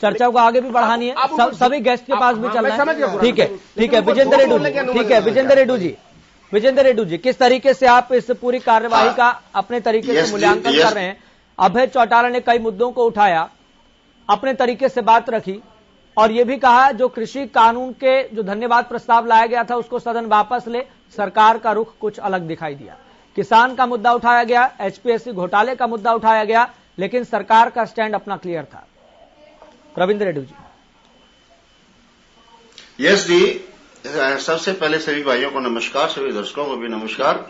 चर्चा को आगे भी बढ़ानी है, सभी गेस्ट के पास भी चलना है। ठीक है विजेंद्र रेड्डी जी, ठीक है विजेंद्र रेड्डी जी, किस तरीके से आप इस पूरी कार्यवाही का अपने तरीके से मूल्यांकन कर रहे हैं? अभय चौटाला ने कई मुद्दों को उठाया, अपने तरीके से बात रखी और ये भी कहा जो कृषि कानून के जो धन्यवाद प्रस्ताव लाया गया था उसको सदन वापस ले, सरकार का रुख कुछ अलग दिखाई दिया। किसान का मुद्दा उठाया गया, एचपीएससी घोटाले का मुद्दा उठाया गया, लेकिन सरकार का स्टैंड अपना क्लियर था। रविंद्र रेड्डी जी। यस जी, सबसे पहले सभी भाइयों को नमस्कार, सभी दर्शकों को भी नमस्कार।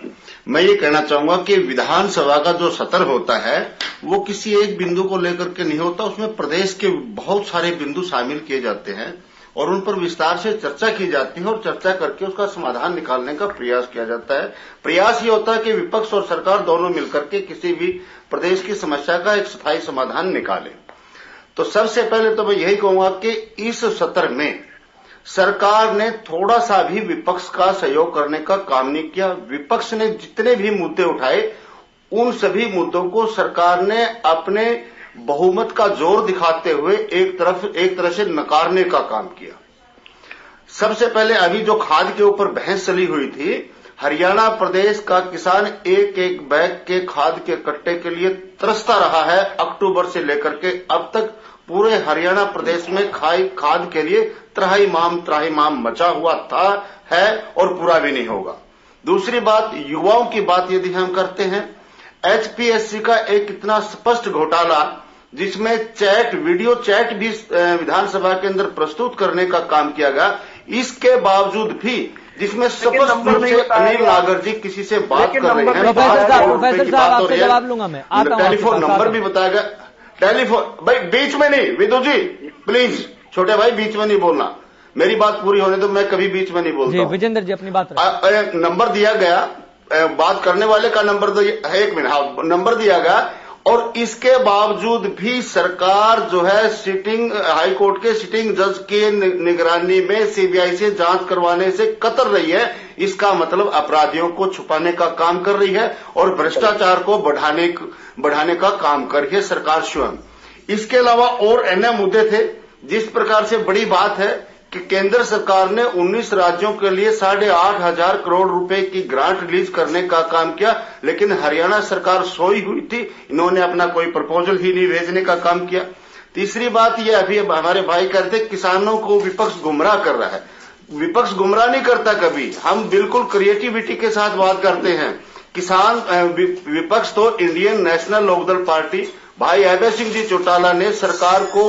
मैं ये कहना चाहूंगा कि विधानसभा का जो सत्र होता है वो किसी एक बिंदु को लेकर के नहीं होता, उसमें प्रदेश के बहुत सारे बिंदु शामिल किए जाते हैं और उन पर विस्तार से चर्चा की जाती है और चर्चा करके उसका समाधान निकालने का प्रयास किया जाता है। प्रयास ये होता है कि विपक्ष और सरकार दोनों मिलकर के किसी भी प्रदेश की समस्या का एक स्थायी समाधान निकालें। तो सबसे पहले तो मैं यही कहूंगा कि इस सत्र में सरकार ने थोड़ा सा भी विपक्ष का सहयोग करने का काम नहीं किया। विपक्ष ने जितने भी मुद्दे उठाए उन सभी मुद्दों को सरकार ने अपने बहुमत का जोर दिखाते हुए एक तरह से नकारने का काम किया। सबसे पहले अभी जो खाद के ऊपर बहस चली हुई थी, हरियाणा प्रदेश का किसान एक एक बैग के खाद के कट्टे के लिए तरसता रहा है। अक्टूबर से लेकर के अब तक पूरे हरियाणा प्रदेश में खाद के लिए त्राहिमाम मचा हुआ था, है और पूरा भी नहीं होगा। दूसरी बात, युवाओं की बात यदि हम करते हैं, एचपीएससी का एक इतना स्पष्ट घोटाला जिसमें वीडियो चैट भी विधानसभा के अंदर प्रस्तुत करने का काम किया गया, इसके बावजूद भी जिसमें स्पष्ट रूप से अनिल नागर जी किसी से बात कर रहे हैं, प्रोफेसर साहब आपसे जवाब लूंगा मैं, टेलीफोन नंबर भी बताया गया। टेलीफोन भाई बीच में नहीं, विदु जी प्लीज, छोटे भाई बीच में नहीं बोलना, मेरी बात पूरी होने तो मैं कभी बीच में नहीं बोलता। विजेंद्र जी अपनी बात नंबर दिया गया, बात करने वाले का नंबर, एक मिनट, नंबर दिया गया और इसके बावजूद भी सरकार जो है सिटिंग हाई कोर्ट के सिटिंग जज के निगरानी में सीबीआई से जांच करवाने से कतर रही है। इसका मतलब अपराधियों को छुपाने का काम कर रही है और भ्रष्टाचार को बढ़ाने का काम कर रही है सरकार स्वयं। इसके अलावा और अन्य मुद्दे थे। जिस प्रकार से बड़ी बात है कि केंद्र सरकार ने 19 राज्यों के लिए 8,500 करोड़ रुपए की ग्रांट रिलीज करने का काम किया, लेकिन हरियाणा सरकार सोई हुई थी, इन्होंने अपना कोई प्रपोजल ही नहीं भेजने का काम किया। तीसरी बात यह, अभी हमारे भाई कहते किसानों को विपक्ष गुमराह कर रहा है। विपक्ष गुमराह नहीं करता कभी, हम बिल्कुल क्रिएटिविटी के साथ बात करते हैं। विपक्ष तो इंडियन नेशनल लोकदल पार्टी भाई अभय सिंह जी चौटाला ने सरकार को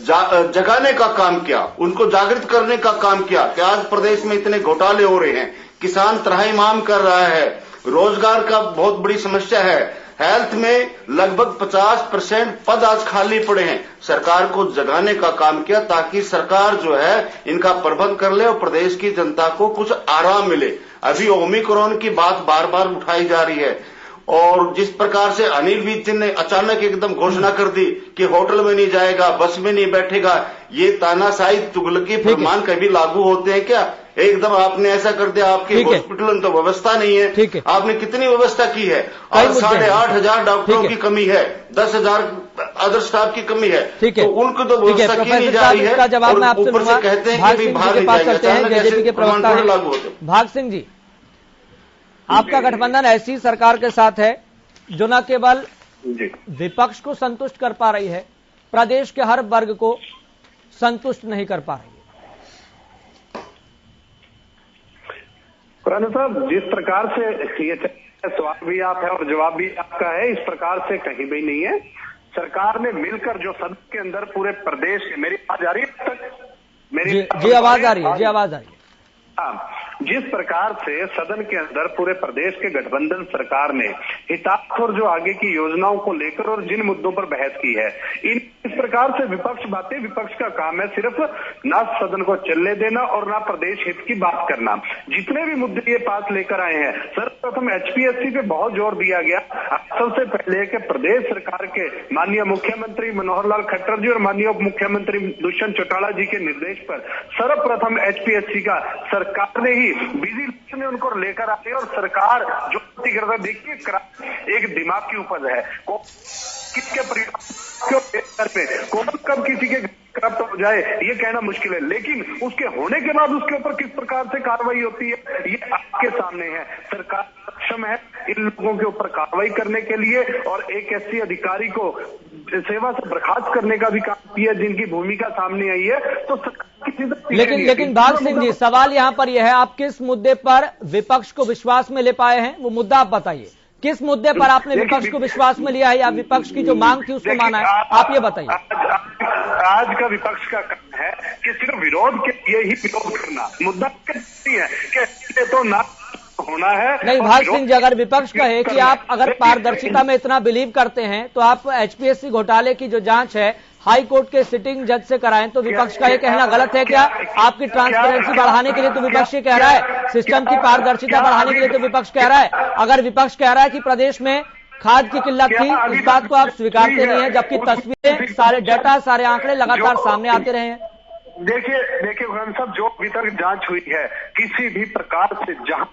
जगाने का काम किया, उनको जागृत करने का काम किया कि आज प्रदेश में इतने घोटाले हो रहे हैं, किसान त्राहिमाम कर रहा है, रोजगार का बहुत बड़ी समस्या है, हेल्थ में लगभग 50% पद आज खाली पड़े हैं। सरकार को जगाने का काम किया ताकि सरकार जो है इनका प्रबंध कर ले और प्रदेश की जनता को कुछ आराम मिले। अभी ओमिक्रॉन की बात बार बार उठाई जा रही है और जिस प्रकार से अनिल विज ने अचानक एकदम घोषणा कर दी कि होटल में नहीं जाएगा, बस में नहीं बैठेगा, ये तानाशाही तुगलकी फरमान कभी लागू होते हैं क्या? एकदम आपने ऐसा कर दिया, आपके हॉस्पिटल में तो व्यवस्था नहीं है। आपने कितनी व्यवस्था की है? आज 8,500 डॉक्टरों की कमी है, 10,000 अदर स्टाफ की कमी है, तो उनको तो व्यवस्था की नहीं जा रही है और ऊपर से कहते हैं कि बाहर नहीं जाएगा, लागू होते। भाग सिंह जी, आपका गठबंधन ऐसी सरकार के साथ है जो न केवल विपक्ष को संतुष्ट कर पा रही है, प्रदेश के हर वर्ग को संतुष्ट नहीं कर पा रही है। खुराना साहब, जिस प्रकार से ये सवाल भी आप है और जवाब भी आपका है, इस प्रकार से कहीं भी नहीं है। सरकार ने मिलकर जो सदन के अंदर पूरे प्रदेश, मेरी आवाज आ रही है तक? जी आवाज आ रही है, जी आवाज आ रही है। हाँ, जिस प्रकार से सदन के अंदर पूरे प्रदेश के गठबंधन सरकार ने हितार्थ और जो आगे की योजनाओं को लेकर और जिन मुद्दों पर बहस की है, इस प्रकार से विपक्ष बातें, विपक्ष का काम है सिर्फ ना सदन को चलने देना और ना प्रदेश हित की बात करना। जितने भी मुद्दे ये पास लेकर आए हैं, सर्वप्रथम एचपीएससी पे बहुत जोर दिया गया। सबसे पहले के प्रदेश सरकार के माननीय मुख्यमंत्री मनोहर लाल खट्टर जी और माननीय उप मुख्यमंत्री दुष्यंत चौटाला जी के निर्देश पर सर्वप्रथम एचपीएससी का सरकार ने ही विजिलेंस में उनको लेकर आते और सरकार जो करता, देखिए एक दिमाग की उपज है। किसके परिवार में कौन कब किसी के करप्ट हो जाए ये कहना मुश्किल है, लेकिन उसके होने के बाद उसके ऊपर किस प्रकार से कार्रवाई होती है ये आपके सामने है। सरकार सक्षम है इन लोगों के ऊपर कार्रवाई करने के लिए और एक ऐसी अधिकारी को सेवा से बर्खास्त करने का भी काम किया जिनकी भूमिका सामने आई है। तो लेकिन भाग सिंह जी, सवाल यहाँ पर यह है, आप किस मुद्दे पर विपक्ष को विश्वास में ले पाए हैं, वो मुद्दा आप बताइए। किस मुद्दे पर आपने विपक्ष को विश्वास में लिया है या विपक्ष की जो मांग थी उसको माना है, आप ये बताइए। आज का विपक्ष का काम है कि सिर्फ विरोध के लिए ही विरोध करना, मुद्दा नहीं है कि तो ना होना है। नहीं भाग सिंह जी, अगर विपक्ष कहे कि आप अगर पारदर्शिता में इतना बिलीव करते हैं तो आप एचपीएससी घोटाले की जो जांच है हाई कोर्ट के सिटिंग जज से कराएं, तो विपक्ष का ये कहना गलत है क्या? आपकी ट्रांसपेरेंसी बढ़ाने के लिए तो विपक्ष ये कह रहा है, सिस्टम की पारदर्शिता बढ़ाने के लिए तो विपक्ष कह रहा है। अगर विपक्ष कह रहा है कि प्रदेश में खाद की किल्लत थी, इस बात को आप स्वीकारते नहीं है, जबकि तस्वीरें, सारे डाटा, सारे आंकड़े लगातार सामने आते रहे हैं। देखिए खुराना साहब, जो अभी तक जांच हुई है किसी भी प्रकार से जहां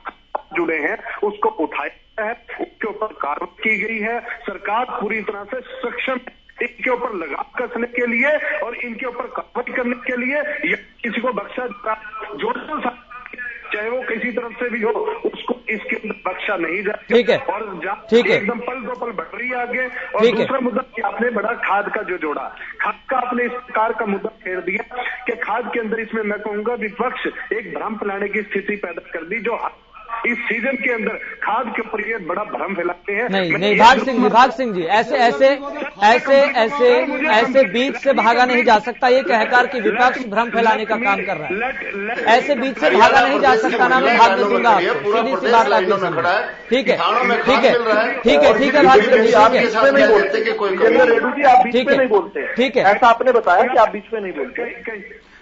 जुड़े हैं उसको उठाया है, उसके ऊपर कार्रवाई की गई है। सरकार पूरी तरह से सक्षम इनके ऊपर लगाम कसने के लिए और इनके ऊपर कार्रवाई करने के लिए, या किसी को बख्शा जो चाहे वो किसी तरफ से भी हो उसको इसके अंदर बख्शा नहीं जाएगा। ठीक है, और ठीक है, एकदम पल दो पल बढ़ रही है आगे। और दूसरा मुद्दा कि आपने बड़ा खाद का जो जोड़ा, खाद का आपने इस प्रकार का मुद्दा छेड़ दिया कि खाद के अंदर, इसमें मैं कहूंगा विपक्ष एक भ्रम फैलाने की स्थिति पैदा कर दी, जो इस सीजन के अंदर खाद के ऊपर ये बड़ा भ्रम फैलाते हैं। नहीं भाग सिंह जी, ऐसे बीच से भागा नहीं जा सकता ये कहकर कि विपक्ष भ्रम फैलाने का काम कर रहा है। ऐसे बीच से भागा नहीं जा सकता ना, मैं भागने दूंगा आपको। सीधी सी बात आपके सामने। ठीक है भाग सिंह जी, ठीक है, ऐसा आपने बताया कि आप बीच में नहीं बोलते।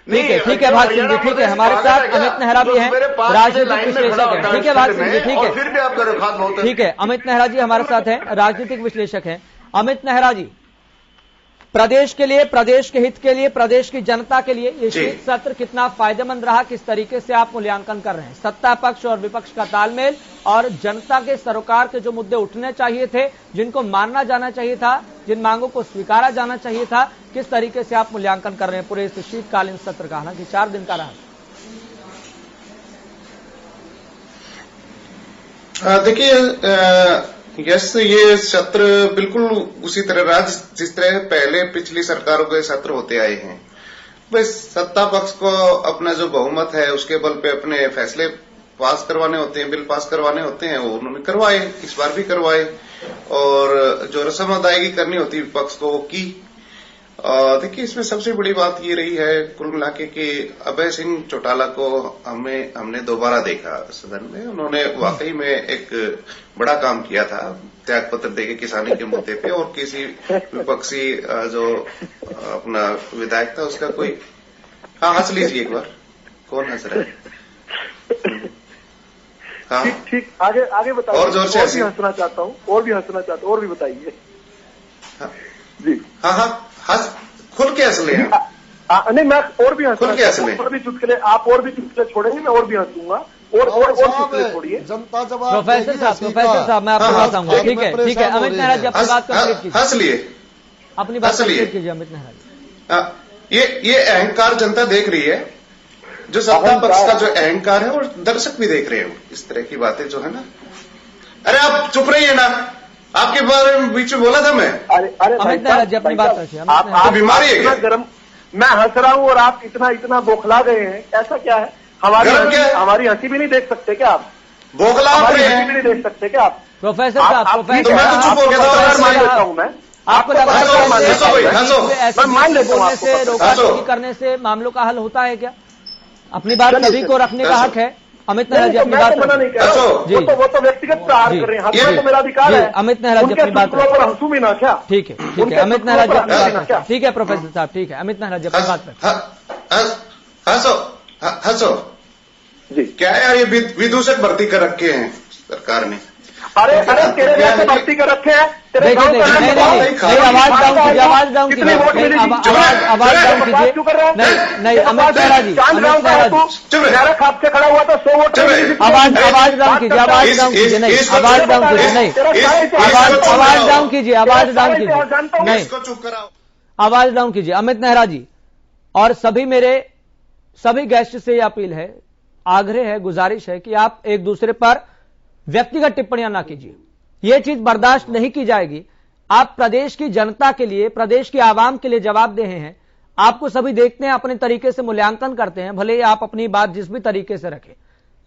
ठीक है भाग सिंह जी, ठीक है। हमारे साथ अमित नेहरा भी हैं, राजनीतिक विश्लेषक हैं। ठीक है भाग सिंह जी, ठीक है, फिर भी आपका रुखात बहुत है। ठीक है, अमित नेहरा जी हमारे साथ हैं, राजनीतिक विश्लेषक हैं। अमित नेहरा जी, प्रदेश के लिए, प्रदेश के हित के लिए, प्रदेश की जनता के लिए ये शीत सत्र कितना फायदेमंद रहा, किस तरीके से आप मूल्यांकन कर रहे हैं? सत्ता पक्ष और विपक्ष का तालमेल और जनता के सरोकार के जो मुद्दे उठने चाहिए थे, जिनको मानना जाना चाहिए था, जिन मांगों को स्वीकारा जाना चाहिए था, किस तरीके से आप मूल्यांकन कर रहे हैं पूरे इस शीतकालीन सत्र का? हालांकि 4 दिन का रहा। देखिए यस, ये सत्र बिल्कुल उसी तरह रहा जिस तरह पहले पिछली सरकारों के सत्र होते आए हैं। बस सत्ता पक्ष को अपना जो बहुमत है उसके बल पे अपने फैसले पास करवाने होते हैं, बिल पास करवाने होते हैं, वो उन्होंने करवाए, इस बार भी करवाए। और जो रस्म अदायगी करनी होती है विपक्ष को वो की। देखिए इसमें सबसे बड़ी बात ये रही है कुल मिला के कि अभय सिंह चौटाला को हमने दोबारा देखा सदन में। उन्होंने वाकई में एक बड़ा काम किया था, त्याग पत्र देके किसानी के मुद्दे पे, और किसी विपक्षी जो अपना विधायक था उसका कोई, हाँ हंस लीजिए एक बार, कौन हंस रहा है? हाँ ठीक, आगे बताइए। और जोर से हंसना चाहता हूँ, और भी बताइए। हाँ जी, हाँ हंस, खुल के हंस ले। नहीं, मैं और भी हंसना, और भी चुटकुले, आप और भी चुटकुले छोड़ेंगे, मैं और भी हंसूंगा। और चुटकुले छोड़िए। जनता जवाब प्रोफेसर साहब मैं आपको बताऊंगा। ठीक है अमित नेहरा जी अपनी बात कंप्लीट कीजिए। हंस लिए, अपनी बात कंप्लीट कीजिए अमित नेहरा जी। ये अहंकार जनता देख रही है, जो सत्ता पक्ष का जो अहंकार है, और दर्शक भी देख रहे हैं इस तरह की बातें जो है ना। अरे आप चुप रहिए ना, आपके बारे में बीच में बोला था मैं। अरे अमित नेहरा जी अपनी बात रखिए। आप बीमारी है क्या? मैं हंस रहा हूँ और आप इतना बौखला गए हैं, ऐसा क्या है? हमारी हंसी भी नहीं देख सकते क्या आप? बोगला हमारी हंसी भी नहीं देख सकते क्या आप? प्रोफेसर साहब, तो मैं तो चुप हो गया था। मान लेता हूँ मैं आपको लगता है मैं मान लेता हूँ बोलने से, रोका-टोकी करने से मामलों का हल होता है क्या? अपनी बात सभी को रखने का हक है। अमित नेहरा जी अपनी बात मना नहीं कर रहा हूं। वो तो व्यक्तिगत प्रहार कर रहे हैं, हंसना तो मेरा अधिकार है। अमित नेहरा जी अपनी बात पर हंसू भी ना क्या? ठीक है, ठीक है अमित नेहरा जी अपनी बात, ठीक है प्रोफेसर साहब, ठीक है अमित नेहरा जी अपनी बात पर हंसो जी। क्या है ये विदूषक भर्ती कर रखे हैं सरकार ने? अरे तेरे जैसे भर्ती कर रखे हैं। आवाज डाउन कीजिए, आवाज डाउन कीजिए, आवाज डाउन कीजिए। नहीं अमित नेहरा जी, आपसे खड़ा हुआ था 100 वोट। आवाज डाउन कीजिए, आवाज डाउन कीजिए, नहीं आवाज डाउन कीजिए, नहीं आवाज डाउन कीजिए, आवाज डाउन कीजिए, नहीं आवाज डाउन कीजिए। अमित नेहरा जी और सभी गेस्ट से यह अपील है, आग्रह है, गुजारिश है कि आप एक दूसरे पर व्यक्तिगत टिप्पणियां ना कीजिए। यह चीज बर्दाश्त नहीं की जाएगी। आप प्रदेश की जनता के लिए, प्रदेश की आवाम के लिए जवाबदेह हैं। आपको सभी देखते हैं, अपने तरीके से मूल्यांकन करते हैं, भले ही आप अपनी बात जिस भी तरीके से रखें,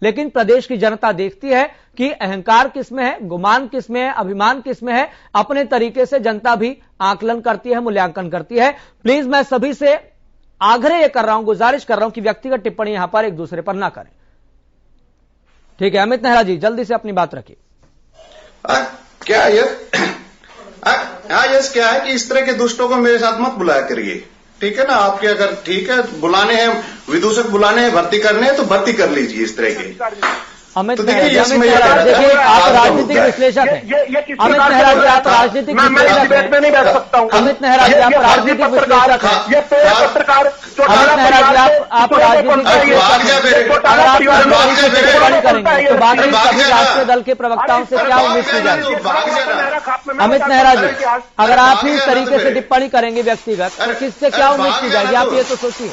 लेकिन प्रदेश की जनता देखती है कि अहंकार किसमें है, गुमान किसमें है, अभिमान किसमें है। अपने तरीके से जनता भी आकलन करती है, मूल्यांकन करती है। प्लीज मैं सभी से आग्रह कर रहा हूं, गुजारिश कर रहा हूं कि व्यक्तिगत टिप्पणी यहां पर एक दूसरे पर ना करें। ठीक है अमित नेहरा जी, जल्दी से अपनी बात रखिए। क्या ये क्या है कि इस तरह के दुष्टों को मेरे साथ मत बुलाया करिए, ठीक है ना? आपके अगर ठीक है बुलाने हैं, विदूषक बुलाने हैं, भर्ती करने हैं तो भर्ती कर लीजिए इस तरह के। अमित नेहरा जी, देखिए आप राजनीतिक विश्लेषक हैं। अमित नेहरा जी आप राजनीतिक विश्लेषक हैं। नहीं बैठ सकता हूँ। अमित नेहरा जी आप राजनीतिक विश्लेषक हैं। पत्रकार अमित नेहरा जी आप राजनीतिक टिप्पणी करेंगे तो बाकी सभी राष्ट्रीय दल के प्रवक्ताओं से क्या उम्मीद की जाएगी? अमित नेहरा जी अगर आप ही इस तरीके से टिप्पणी करेंगे व्यक्तिगत तो किससे क्या उम्मीद की जाएगी? आप ये तो सोचिए,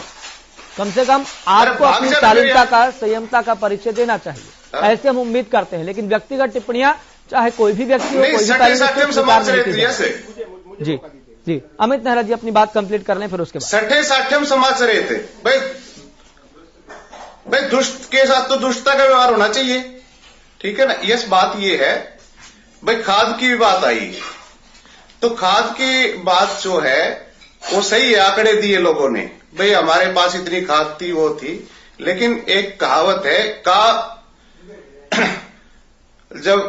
कम से कम आपको अपनी शालीनता का, संयमता का परिचय देना चाहिए। ऐसे हम उम्मीद करते हैं, लेकिन व्यक्तिगत टिप्पणियां चाहे कोई भी व्यक्ति हो, कोई भी जी जी। अमित नेहरा जी अपनी बात कंप्लीट कर लें, फिर उसके बाद 60 समाज से रहे थे भाई दुष्ट के साथ तो दुष्टता का व्यवहार होना चाहिए, ठीक है ना? यस बात ये है भाई, खाद की भी बात आई तो खाद की बात जो है वो सही है, आंकड़े दिए लोगों ने भाई हमारे पास इतनी खाद थी वो थी, लेकिन एक कहावत है जब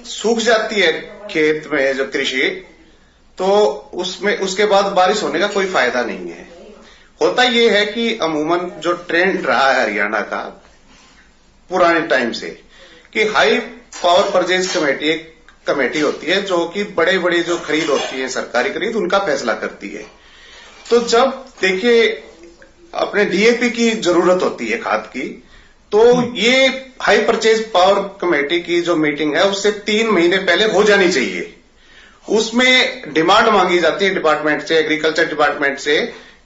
सूख जाती है खेत में जो कृषि, तो उसमें उसके बाद बारिश होने का कोई फायदा नहीं है। होता यह है कि अमूमन जो ट्रेंड रहा है हरियाणा का पुराने टाइम से कि हाई पावर परचेज कमेटी एक कमेटी होती है जो कि बड़े बड़े जो खरीद होती है, सरकारी खरीद, उनका फैसला करती है। तो जब देखिए अपने डीएपी की जरूरत होती है खाद की, तो ये हाई परचेज पावर कमेटी की जो मीटिंग है उससे 3 महीने पहले हो जानी चाहिए। उसमें डिमांड मांगी जाती है डिपार्टमेंट से, एग्रीकल्चर डिपार्टमेंट से,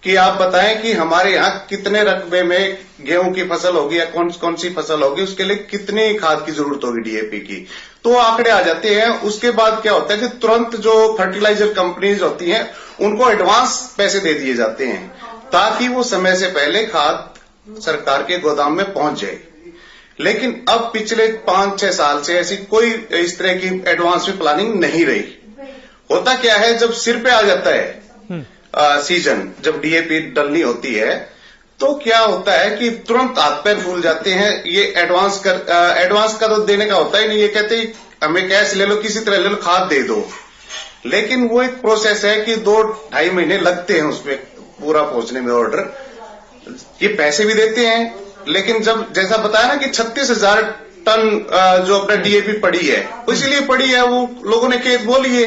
कि आप बताएं कि हमारे यहाँ कितने रकबे में गेहूं की फसल होगी या कौन कौन सी फसल होगी, उसके लिए कितनी खाद की जरूरत होगी डीएपी की। तो आंकड़े आ जाते हैं। उसके बाद क्या होता है कि तुरंत जो फर्टिलाइजर कंपनीज होती हैं उनको एडवांस पैसे दे दिए जाते हैं ताकि वो समय से पहले खाद सरकार के गोदाम में पहुंच जाए। लेकिन अब पिछले 5-6 साल से ऐसी कोई इस तरह की एडवांस में प्लानिंग नहीं रही। होता क्या है, जब सिर पे आ जाता है सीजन, जब डीएपी डलनी होती है, तो क्या होता है कि तुरंत हाथ पैर फूल जाते हैं। ये एडवांस का तो देने का होता ही नहीं, ये कहते हैं हमें कैश ले लो, किसी तरह ले लो, खाद दे दो। लेकिन वो एक प्रोसेस है कि 2-2.5 महीने लगते हैं उसमें पूरा पहुंचने में ऑर्डर। ये पैसे भी देते हैं, लेकिन जब जैसा बताया ना कि 36,000 टन जो अपना डीएपी पड़ी है, इसीलिए पड़ी है, वो लोगों ने खेत बो लिए।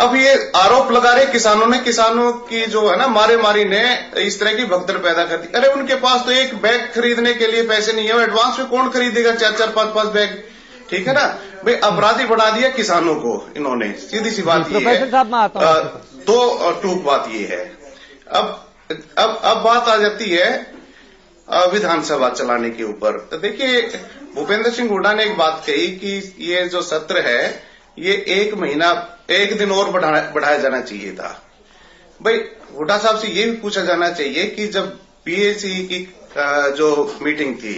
अब ये आरोप लगा रहे किसानों की जो है ना मारी ने इस तरह की भगदड़ पैदा कर दी। अरे उनके पास तो एक बैग खरीदने के लिए पैसे नहीं है, एडवांस में कौन खरीदेगा 4-4, 5-5 बैग, ठीक है ना भाई? अपराधी बना दिया किसानों को इन्होंने, सीधी सी बात ये है। तो टूक बात ये है। अब बात आ जाती है विधानसभा चलाने के ऊपर। तो देखिए भूपेंद्र सिंह हुड्डा ने एक बात कही कि ये जो सत्र है ये 1 दिन और बढ़ाया जाना चाहिए था। भाई हुड्डा साहब से ये भी पूछा जाना चाहिए कि जब पीएसी की जो मीटिंग थी,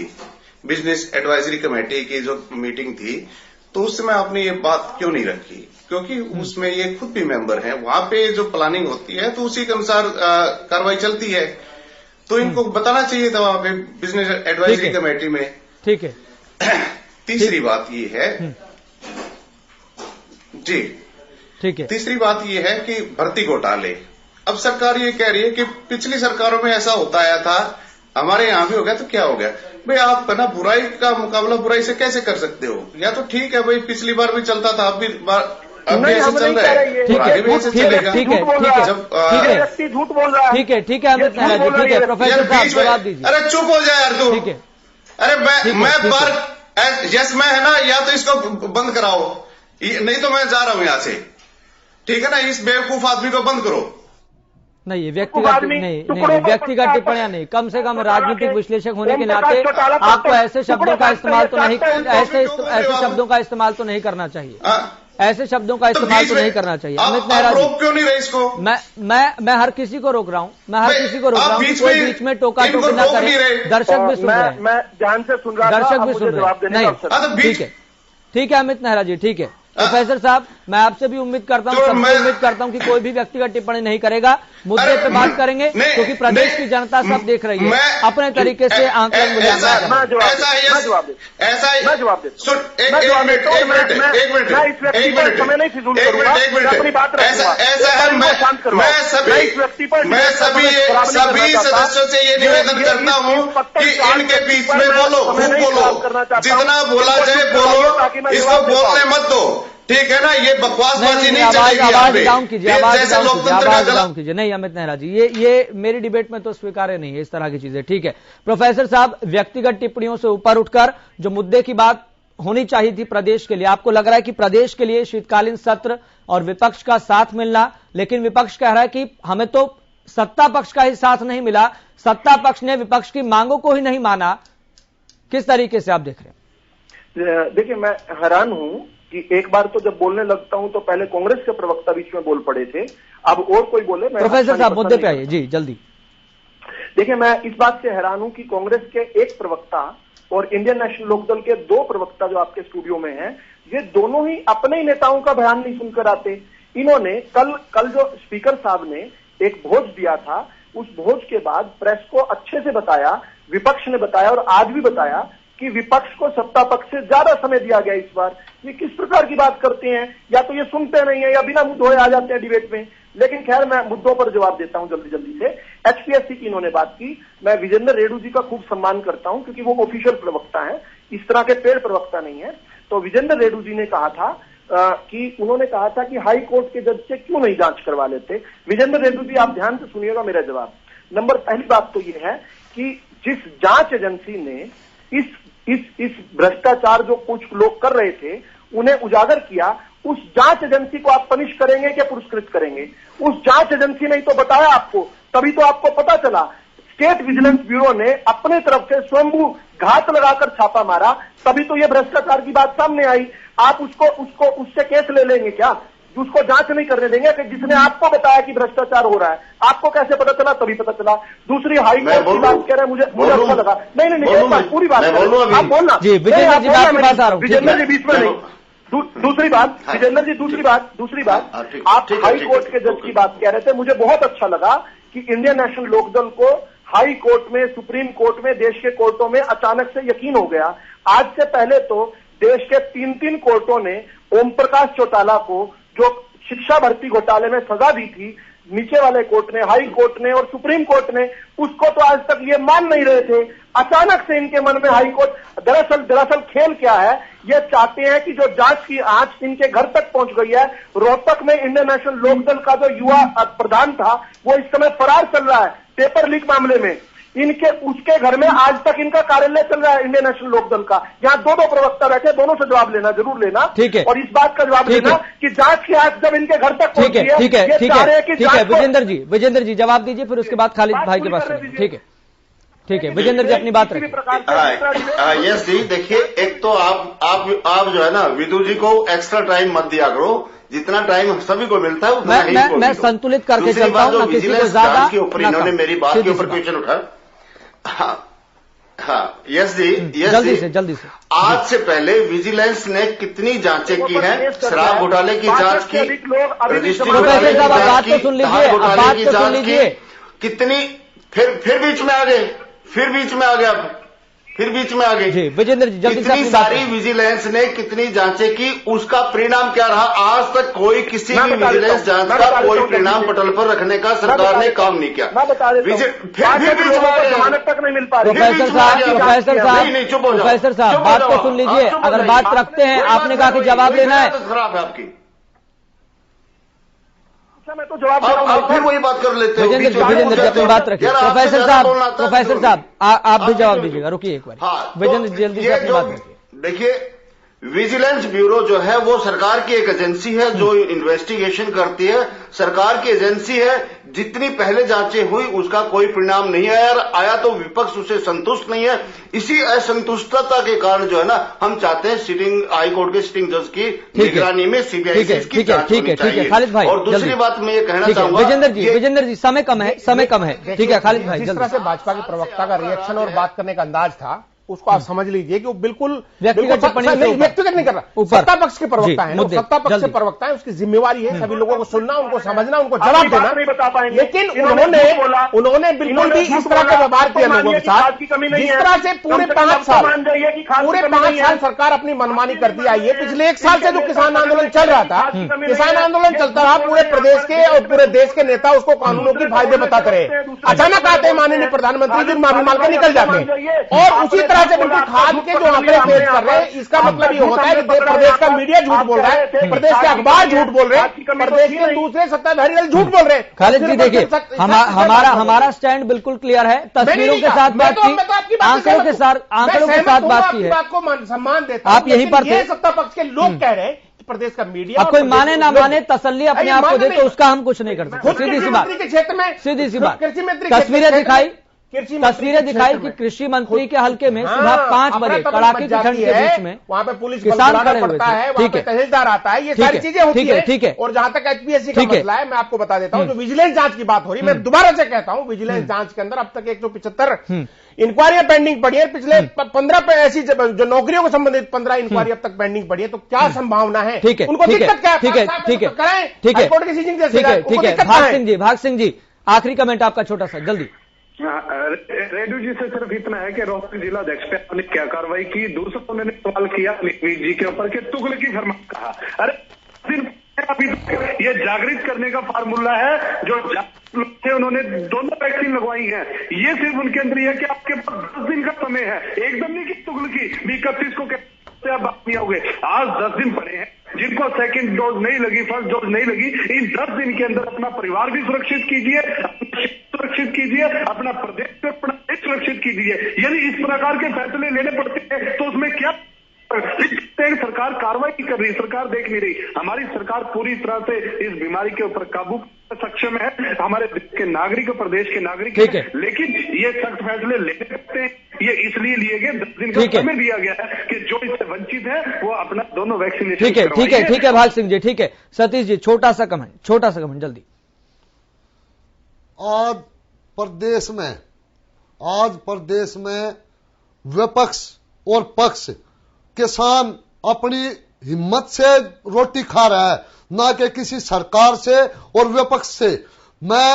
बिजनेस एडवाइजरी कमेटी की जो मीटिंग थी, तो उस समय आपने ये बात क्यों नहीं रखी? क्योंकि उसमें ये खुद भी मेंबर हैं, वहां पे जो प्लानिंग होती है तो उसी के अनुसार कार्रवाई चलती है, तो इनको बताना चाहिए था वहां पे बिजनेस एडवाइजरी कमेटी में। ठीक है। तीसरी बात ये है जी, ठीक है, तीसरी बात ये है कि भर्ती घोटाले। अब सरकार ये कह रही है कि पिछली सरकारों में ऐसा होता आया था, हमारे यहां भी हो गया, तो क्या हो गया भाई? आप ना बुराई का मुकाबला बुराई से कैसे कर सकते हो? या तो ठीक है भाई, पिछली बार भी चलता था, अब भी ऐसे चल रहा है, ठीक है, आगे भी ऐसे चलेगा। ठीक है, ठीक है, जब व्यक्ति झूठ बोल रहा है। ठीक है, ठीक है अमित नेहरा जी, ठीक है। प्रोफेसर साहब जवाब दीजिए। अरे चुप हो जाए यार तू। ठीक है, अरे मैं बार यस मैं है ना, या तो इसको बंद कराओ, नहीं तो मैं जा रहा हूं यहां से, ठीक है ना? इस बेवकूफ आदमी को बंद करो। नहीं, व्यक्तिगत नहीं, व्यक्तिगत टिप्पणियां नहीं, कम से कम राजनीतिक विश्लेषक होने के नाते आपको ऐसे शब्दों का इस्तेमाल तो नहीं, ऐसे शब्दों का इस्तेमाल तो नहीं करना चाहिए, ऐसे शब्दों का इस्तेमाल तो नहीं करना चाहिए। अमित नेहरा जी, रोक क्यों नहीं रहे इसको? मैं हर किसी को रोक रहा हूँ, मैं हर किसी को रोक रहा हूँ, कोई बीच में टोका टोकी ना करे। दर्शक भी सुन रहे हैं, मैं ध्यान से सुन रहा था, दर्शक भी सुन रहे हैं। नहीं, ठीक है, ठीक है अमित नेहरा जी, ठीक है। प्रोफेसर साहब, मैं आपसे भी उम्मीद करता हूं, सबसे उम्मीद करता हूं कि कोई भी व्यक्तिगत टिप्पणी नहीं करेगा, मुद्दे पे बात करेंगे, क्योंकि प्रदेश की जनता सब देख रही है, अपने तरीके से आंकलन मूल्यांकन। ऐसा ही एक मिनट, सभी सदस्यों से ये निवेदन करता हूँ कि इनके बीच में बोलो, जितना बोला जाए बोलो, इसको बोलने मत दो, ठीक है ना? ये बकवासबाजी नहीं चलेगी। आवाज डाउन कीजिए, आवाज डाउन कीजिए। नहीं अमित नेहरा जी, ये मेरी डिबेट में तो स्वीकार्य नहीं है इस तरह की चीजें, ठीक है। प्रोफेसर साहब, व्यक्तिगत टिप्पणियों से ऊपर उठकर जो मुद्दे की बात होनी चाहिए थी प्रदेश के लिए, आपको लग रहा है कि प्रदेश के लिए शीतकालीन सत्र और विपक्ष का साथ मिलना, लेकिन विपक्ष कह रहा है कि हमें तो सत्ता पक्ष का ही साथ नहीं मिला, सत्ता पक्ष ने विपक्ष की मांगों को ही नहीं माना, किस तरीके से आप देख रहे हैं? देखिए, मैं हैरान हूं कि एक बार तो जब बोलने लगता हूं तो पहले कांग्रेस के प्रवक्ता बीच में बोल पड़े थे, अब और कोई बोले। प्रोफेसर साहब मुद्दे पे आइए जी, जल्दी। देखिए, मैं इस बात से हैरान हूं कि कांग्रेस के एक प्रवक्ता और इंडियन नेशनल लोकदल के दो प्रवक्ता जो आपके स्टूडियो में हैं, ये दोनों ही अपने ही नेताओं का बयान नहीं सुनकर आते। इन्होंने कल जो स्पीकर साहब ने एक भोज दिया था, उस भोज के बाद प्रेस को अच्छे से बताया, विपक्ष ने बताया और आज भी बताया कि विपक्ष को सत्ता पक्ष से ज्यादा समय दिया गया इस बार। ये किस प्रकार की बात करते हैं? या तो ये सुनते नहीं है या बिना मुद्दों आ जाते हैं डिबेट में। लेकिन खैर, मैं मुद्दों पर जवाब देता हूं जल्दी जल्दी से। एचपीएससी की इन्होंने बात की, मैं विजेंद्र रेड्डी जी का खूब सम्मान करता हूं क्योंकि वो ऑफिशियल प्रवक्ता है, इस तरह के पेड़ प्रवक्ता नहीं है। तो विजेंद्र रेड्डी जी ने कहा था कि उन्होंने कहा था कि हाई कोर्ट के जज से क्यों नहीं जांच करवा लेते। विजेंद्र रेड्डी जी, आप ध्यान से सुनिएगा मेरा जवाब। पहली बात तो यह है कि जिस जांच एजेंसी ने इस भ्रष्टाचार जो कुछ लोग कर रहे थे उन्हें उजागर किया, उस जांच एजेंसी को आप पनिश करेंगे क्या पुरस्कृत करेंगे? उस जांच एजेंसी ने तो बताया आपको, तभी तो आपको पता चला। स्टेट विजिलेंस ब्यूरो ने अपने तरफ से स्वयंभू घात लगाकर छापा मारा, तभी तो ये भ्रष्टाचार की बात सामने आई। आप उससे केस ले लेंगे क्या? उसको जांच नहीं करने देंगे कि जिसने आपको बताया कि भ्रष्टाचार हो रहा है? आपको कैसे पता चला? तभी पता चला। दूसरी हाई कोर्ट की बात कह रहे हैं, मुझे अच्छा लगा। नहीं, पूरी बात आप बोलना जी, विजेंद्र जी बात के पास आ रहा हूं। विजेंद्र जी बीच में नहीं। दूसरी बात, विजेंद्र जी, दूसरी बात, आप हाई कोर्ट के जज की बात कह रहे थे, मुझे बहुत अच्छा लगा कि इंडियन नेशनल लोकदल को हाई कोर्ट में, सुप्रीम कोर्ट में, देश के कोर्टों में अचानक से यकीन हो गया। आज से पहले तो देश के 3 कोर्टों ने ओम प्रकाश चौटाला को जो शिक्षा भर्ती घोटाले में सजा दी थी, नीचे वाले कोर्ट ने, हाई कोर्ट ने और सुप्रीम कोर्ट ने, उसको तो आज तक ये मान नहीं रहे थे। अचानक से इनके मन में हाई कोर्ट, दरअसल खेल क्या है, ये चाहते हैं कि जो जांच की आंच इनके घर तक पहुंच गई है। रोहतक में इंडियन नेशनल लोकदल का जो युवा प्रधान था वो इस समय फरार चल रहा है पेपर लीक मामले में। उसके घर में आज तक इनका कार्यालय चल रहा है इंडियन नेशनल लोकदल का। यहाँ दो प्रवक्ता बैठे, दोनों से जवाब लेना, जरूर लेना, ठीक है। और इस बात का जवाब देना कि जांच की आंच जब इनके घर तक ठीक है, ठीक है, ठीक है। विजेंद्र जी जवाब दीजिए, फिर उसके बाद खालिद भाई के पास। ठीक है, विजेंद्र जी अपनी बात रखिए। यस जी, देखिए, एक तो आप जो है ना, विदु जी को एक्स्ट्रा टाइम मत दिया करो, जितना टाइम सभी को मिलता है उतना मैं संतुलित करके चलता हूं, ना किसी को ज्यादा के ऊपर इन्होंने मेरी बात के ऊपर क्वेश्चन उठा। हाँ, यस जी, जल्दी से आज से पहले विजिलेंस ने कितनी जांचें की हैं? शराब घोटाले की जांच की, रजिस्ट्री घोटाले की जांच की, धान घोटाले की जांच की, कितनी फिर बीच में आ गए, फिर बीच में आ गए जी। विजेंद्र जी जल्दी इतनी सारी विजिलेंस ने कितनी जांचें की, उसका परिणाम क्या रहा? आज तक कोई किसी भी विजिलेंस जांच का कोई परिणाम पटल पर रखने का सरकार ने काम नहीं किया। फिर बीच में आ गए, जमानत तक नहीं मिल पा रही। प्रोफेसर साहब बात को सुन लीजिए, अगर बात रखते हैं, आपने कहा कि जवाब लेना है, खराब है आपकी। मैं तो जवाब दे रहा हूं, फिर वही बात कर लेते हैं। विजेंद्र जी अपनी बात रखिए। प्रोफेसर साहब आप भी जवाब दीजिएगा, रुकिए एक बार। विजेंद्र जल्दी से अपनी बात रखिए। देखिए, विजिलेंस ब्यूरो जो है वो सरकार की एक एजेंसी है जो इन्वेस्टिगेशन करती है, सरकार की एजेंसी है। जितनी पहले जांचें हुई उसका कोई परिणाम नहीं आया तो विपक्ष उससे संतुष्ट नहीं है। इसी असंतुष्टता के कारण जो है ना, हम चाहते हैं सिटिंग हाई कोर्ट के सिटिंग जज की निगरानी में सीबीआई की जांच होनी चाहिए। खालिद भाई, और दूसरी बात मैं ये कहना चाहूंगा, विजेंद्र जी समय कम है, ठीक है खालिद भाई। जिस तरह से भाजपा के प्रवक्ता का रिएक्शन और बात करने का अंदाज था, उसको आप समझ लीजिए कि वो बिल्कुल व्यक्तिगत नहीं कर रहा। सत्ता पक्ष के प्रवक्ता है, सत्ता पक्ष से प्रवक्ता है, उसकी जिम्मेवारी है सभी लोगों को सुनना, उनको समझना, उनको जवाब देना। लेकिन उन्होंने बिल्कुल भी इस तरह का व्यवहार किया लोगों के साथ, जिस तरह से पूरे 5 साल सरकार अपनी मनमानी करती आई है। पिछले 1 साल से जो किसान आंदोलन चल रहा था, किसान आंदोलन चलता रहा, पूरे प्रदेश के और पूरे देश के नेता उसको कानूनों के फायदे बताते रहे। अचानक आते हैं माननीय प्रधानमंत्री जी, माफी मांग के निकल जाते हैं। और उसी तरह से बिल्कुल खाद के जो आंकड़े पेश कर रहे हैं, इसका मतलब ये होता है कि प्रदेश का मीडिया झूठ बोल रहा है, प्रदेश के अखबार झूठ बोल रहे हैं, प्रदेश के दूसरे सत्ताधारी दल झूठ बोल रहे हैं। खालिद जी देखिए, हमारा स्टैंड बिल्कुल क्लियर है, तस्वीरों के साथ बात की, आंकड़ों के साथ बात की है, बात को सम्मान देता आप यहीं पर थे। सत्ता पक्ष के लोग कह रहे हैं कि प्रदेश का मीडिया, अब कोई माने ना माने, तसल्ली अपने आप को दे तो उसका हम कुछ नहीं कर सकते। सीधी सी बात, के क्षेत्र में सीधी सी बात, कृषि मंत्री तस्वीरें दिखाई कि कृषि मंत्री के हल्के में सुबह 5 बजे कड़ाके की ठंड के बीच में वहां पे पुलिस किसान खड़े हुए पड़ता है, ठीक है, तहसीलदार आता है, ये सारी चीजें होती है, ठीक है। और जहां तक एचपीएससी का मसला है, मैं आपको बता देता हूं, जो विजिलेंस जांच की बात हो रही है, मैं दोबारा से कहता हूं, विजिलेंस जांच के अंदर अब तक 175 इंक्वायरियां पेंडिंग पड़ी है। पिछले 15 पे ऐसी जो नौकरियों को संबंधित 15 इंक्वायरी अब तक पेंडिंग पड़ी है, तो क्या संभावना है? उनको दिक्कत क्या है? ठीक है, हाईकोर्ट की सीजिंग भाग सिंह जी आखिरी कमेंट आपका छोटा सा, जल्दी। रेड्डी जी से सिर्फ इतना है कि रोहतक जिला अध्यक्ष पे आपने क्या कार्रवाई की। दूसरा उन्होंने सवाल किया नीतीश जी के ऊपर कि तुगलकी फरमान कहा। अरे अभी ये जागृत करने का फार्मूला है, जो थे उन्होंने दोनों वैक्सीन लगवाई है। ये सिर्फ उनके अंदर है कि आपके पास 10 दिन का समय है, एकदम नहीं कि तुगलकी 31 को आप बात नहीं होगे। आज 10 दिन पड़े हैं, जिनको सेकंड डोज नहीं लगी, फर्स्ट डोज नहीं लगी, इन 10 दिन के अंदर अपना परिवार भी सुरक्षित कीजिए, सुरक्षित कीजिए, अपना प्रदेश को अपना सुरक्षित कीजिए। यदि इस प्रकार के फैसले लेने पड़ते हैं तो उसमें क्या सरकार कार्रवाई कर रही, सरकार देख नहीं रही। हमारी सरकार पूरी तरह से इस बीमारी के ऊपर काबू सक्षम है, हमारे देश के नागरिक, प्रदेश के नागरिक है। लेकिन ये सख्त फैसले लेने पड़ते हैं, ये इसलिए लिए गए 10 दिन का समय दिया गया है कि जो इससे वंचित है वो अपना दोनों वैक्सीनेशन। ठीक है भाग सिंह जी, ठीक है। सतीश जी छोटा सा कमेंट जल्दी। आज प्रदेश में विपक्ष और पक्ष, किसान अपनी हिम्मत से रोटी खा रहा है, ना कि किसी सरकार से और विपक्ष से। मैं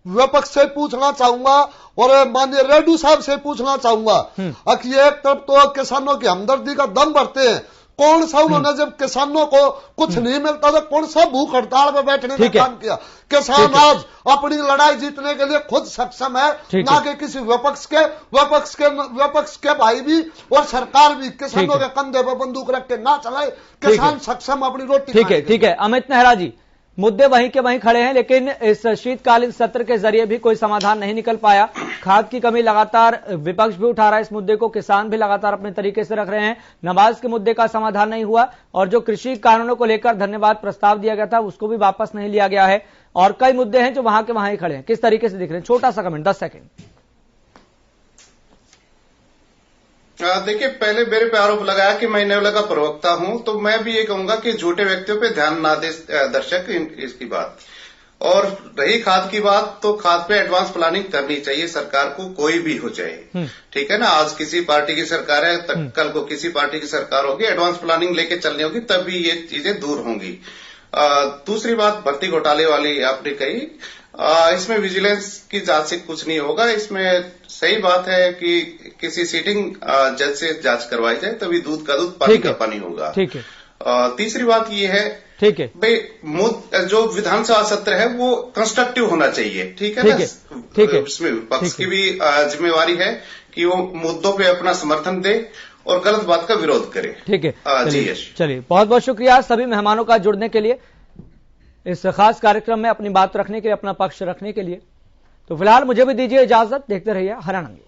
विपक्ष से पूछना चाहूंगा और माननीय रेड्डी साहब से पूछना चाहूंगा कि एक तरफ तो किसानों की हमदर्दी का दम भरते हैं, कौन सा उन्होंने जब किसानों को कुछ नहीं मिलता था कौन सा भूख हड़ताल में बैठने का काम किया? किसान आज अपनी लड़ाई जीतने के लिए खुद सक्षम है, ना कि किसी विपक्ष के भाई भी और सरकार भी किसानों के कंधे पर बंदूक रख के ना चलाए। किसान सक्षम अपनी रोटी। ठीक है अमित नेहरा जी, मुद्दे वहीं के वहीं खड़े हैं, लेकिन इस शीतकालीन सत्र के जरिए भी कोई समाधान नहीं निकल पाया। खाद की कमी लगातार विपक्ष भी उठा रहा है इस मुद्दे को, किसान भी लगातार अपने तरीके से रख रहे हैं। नमाज के मुद्दे का समाधान नहीं हुआ और जो कृषि कानूनों को लेकर धन्यवाद प्रस्ताव दिया गया था उसको भी वापस नहीं लिया गया है, और कई मुद्दे हैं जो वहां के वहां ही खड़े हैं। किस तरीके से दिख रहे हैं? छोटा सा कमेंट, 10 सेकेंड। देखिए, पहले मेरे पे आरोप लगाया कि मैं इनेवला का प्रवक्ता हूं, तो मैं भी ये कहूंगा कि झूठे व्यक्तियों पे ध्यान ना दे दर्शक इसकी बात। और रही खाद की बात, तो खाद पे एडवांस प्लानिंग करनी चाहिए सरकार को, कोई भी हो जाए, ठीक है ना। आज किसी पार्टी की सरकार है, कल को किसी पार्टी की सरकार होगी, एडवांस प्लानिंग लेके चलनी होगी, तभी ये चीजें दूर होंगी। दूसरी बात भर्ती घोटाले वाली आपने कही, इसमें विजिलेंस की जांच से कुछ नहीं होगा। इसमें सही बात है कि किसी सीटिंग जज से जांच करवाई जाए, तभी दूध का दूध पानी का पानी होगा। ठीक है। तीसरी बात ये है, ठीक है भाई, जो विधानसभा सत्र है वो कंस्ट्रक्टिव होना चाहिए, ठीक है ना। ठीक है। इसमें विपक्ष की भी जिम्मेवारी है कि वो मुद्दों पे अपना समर्थन दे और गलत बात का विरोध करे। ठीक है। जी चलिए, बहुत बहुत शुक्रिया सभी मेहमानों का जुड़ने के लिए, इस खास कार्यक्रम में अपनी बात रखने के लिए, अपना पक्ष रखने के लिए। तो फिलहाल मुझे भी दीजिए इजाजत, देखते रहिए हरियाणा न्यूज।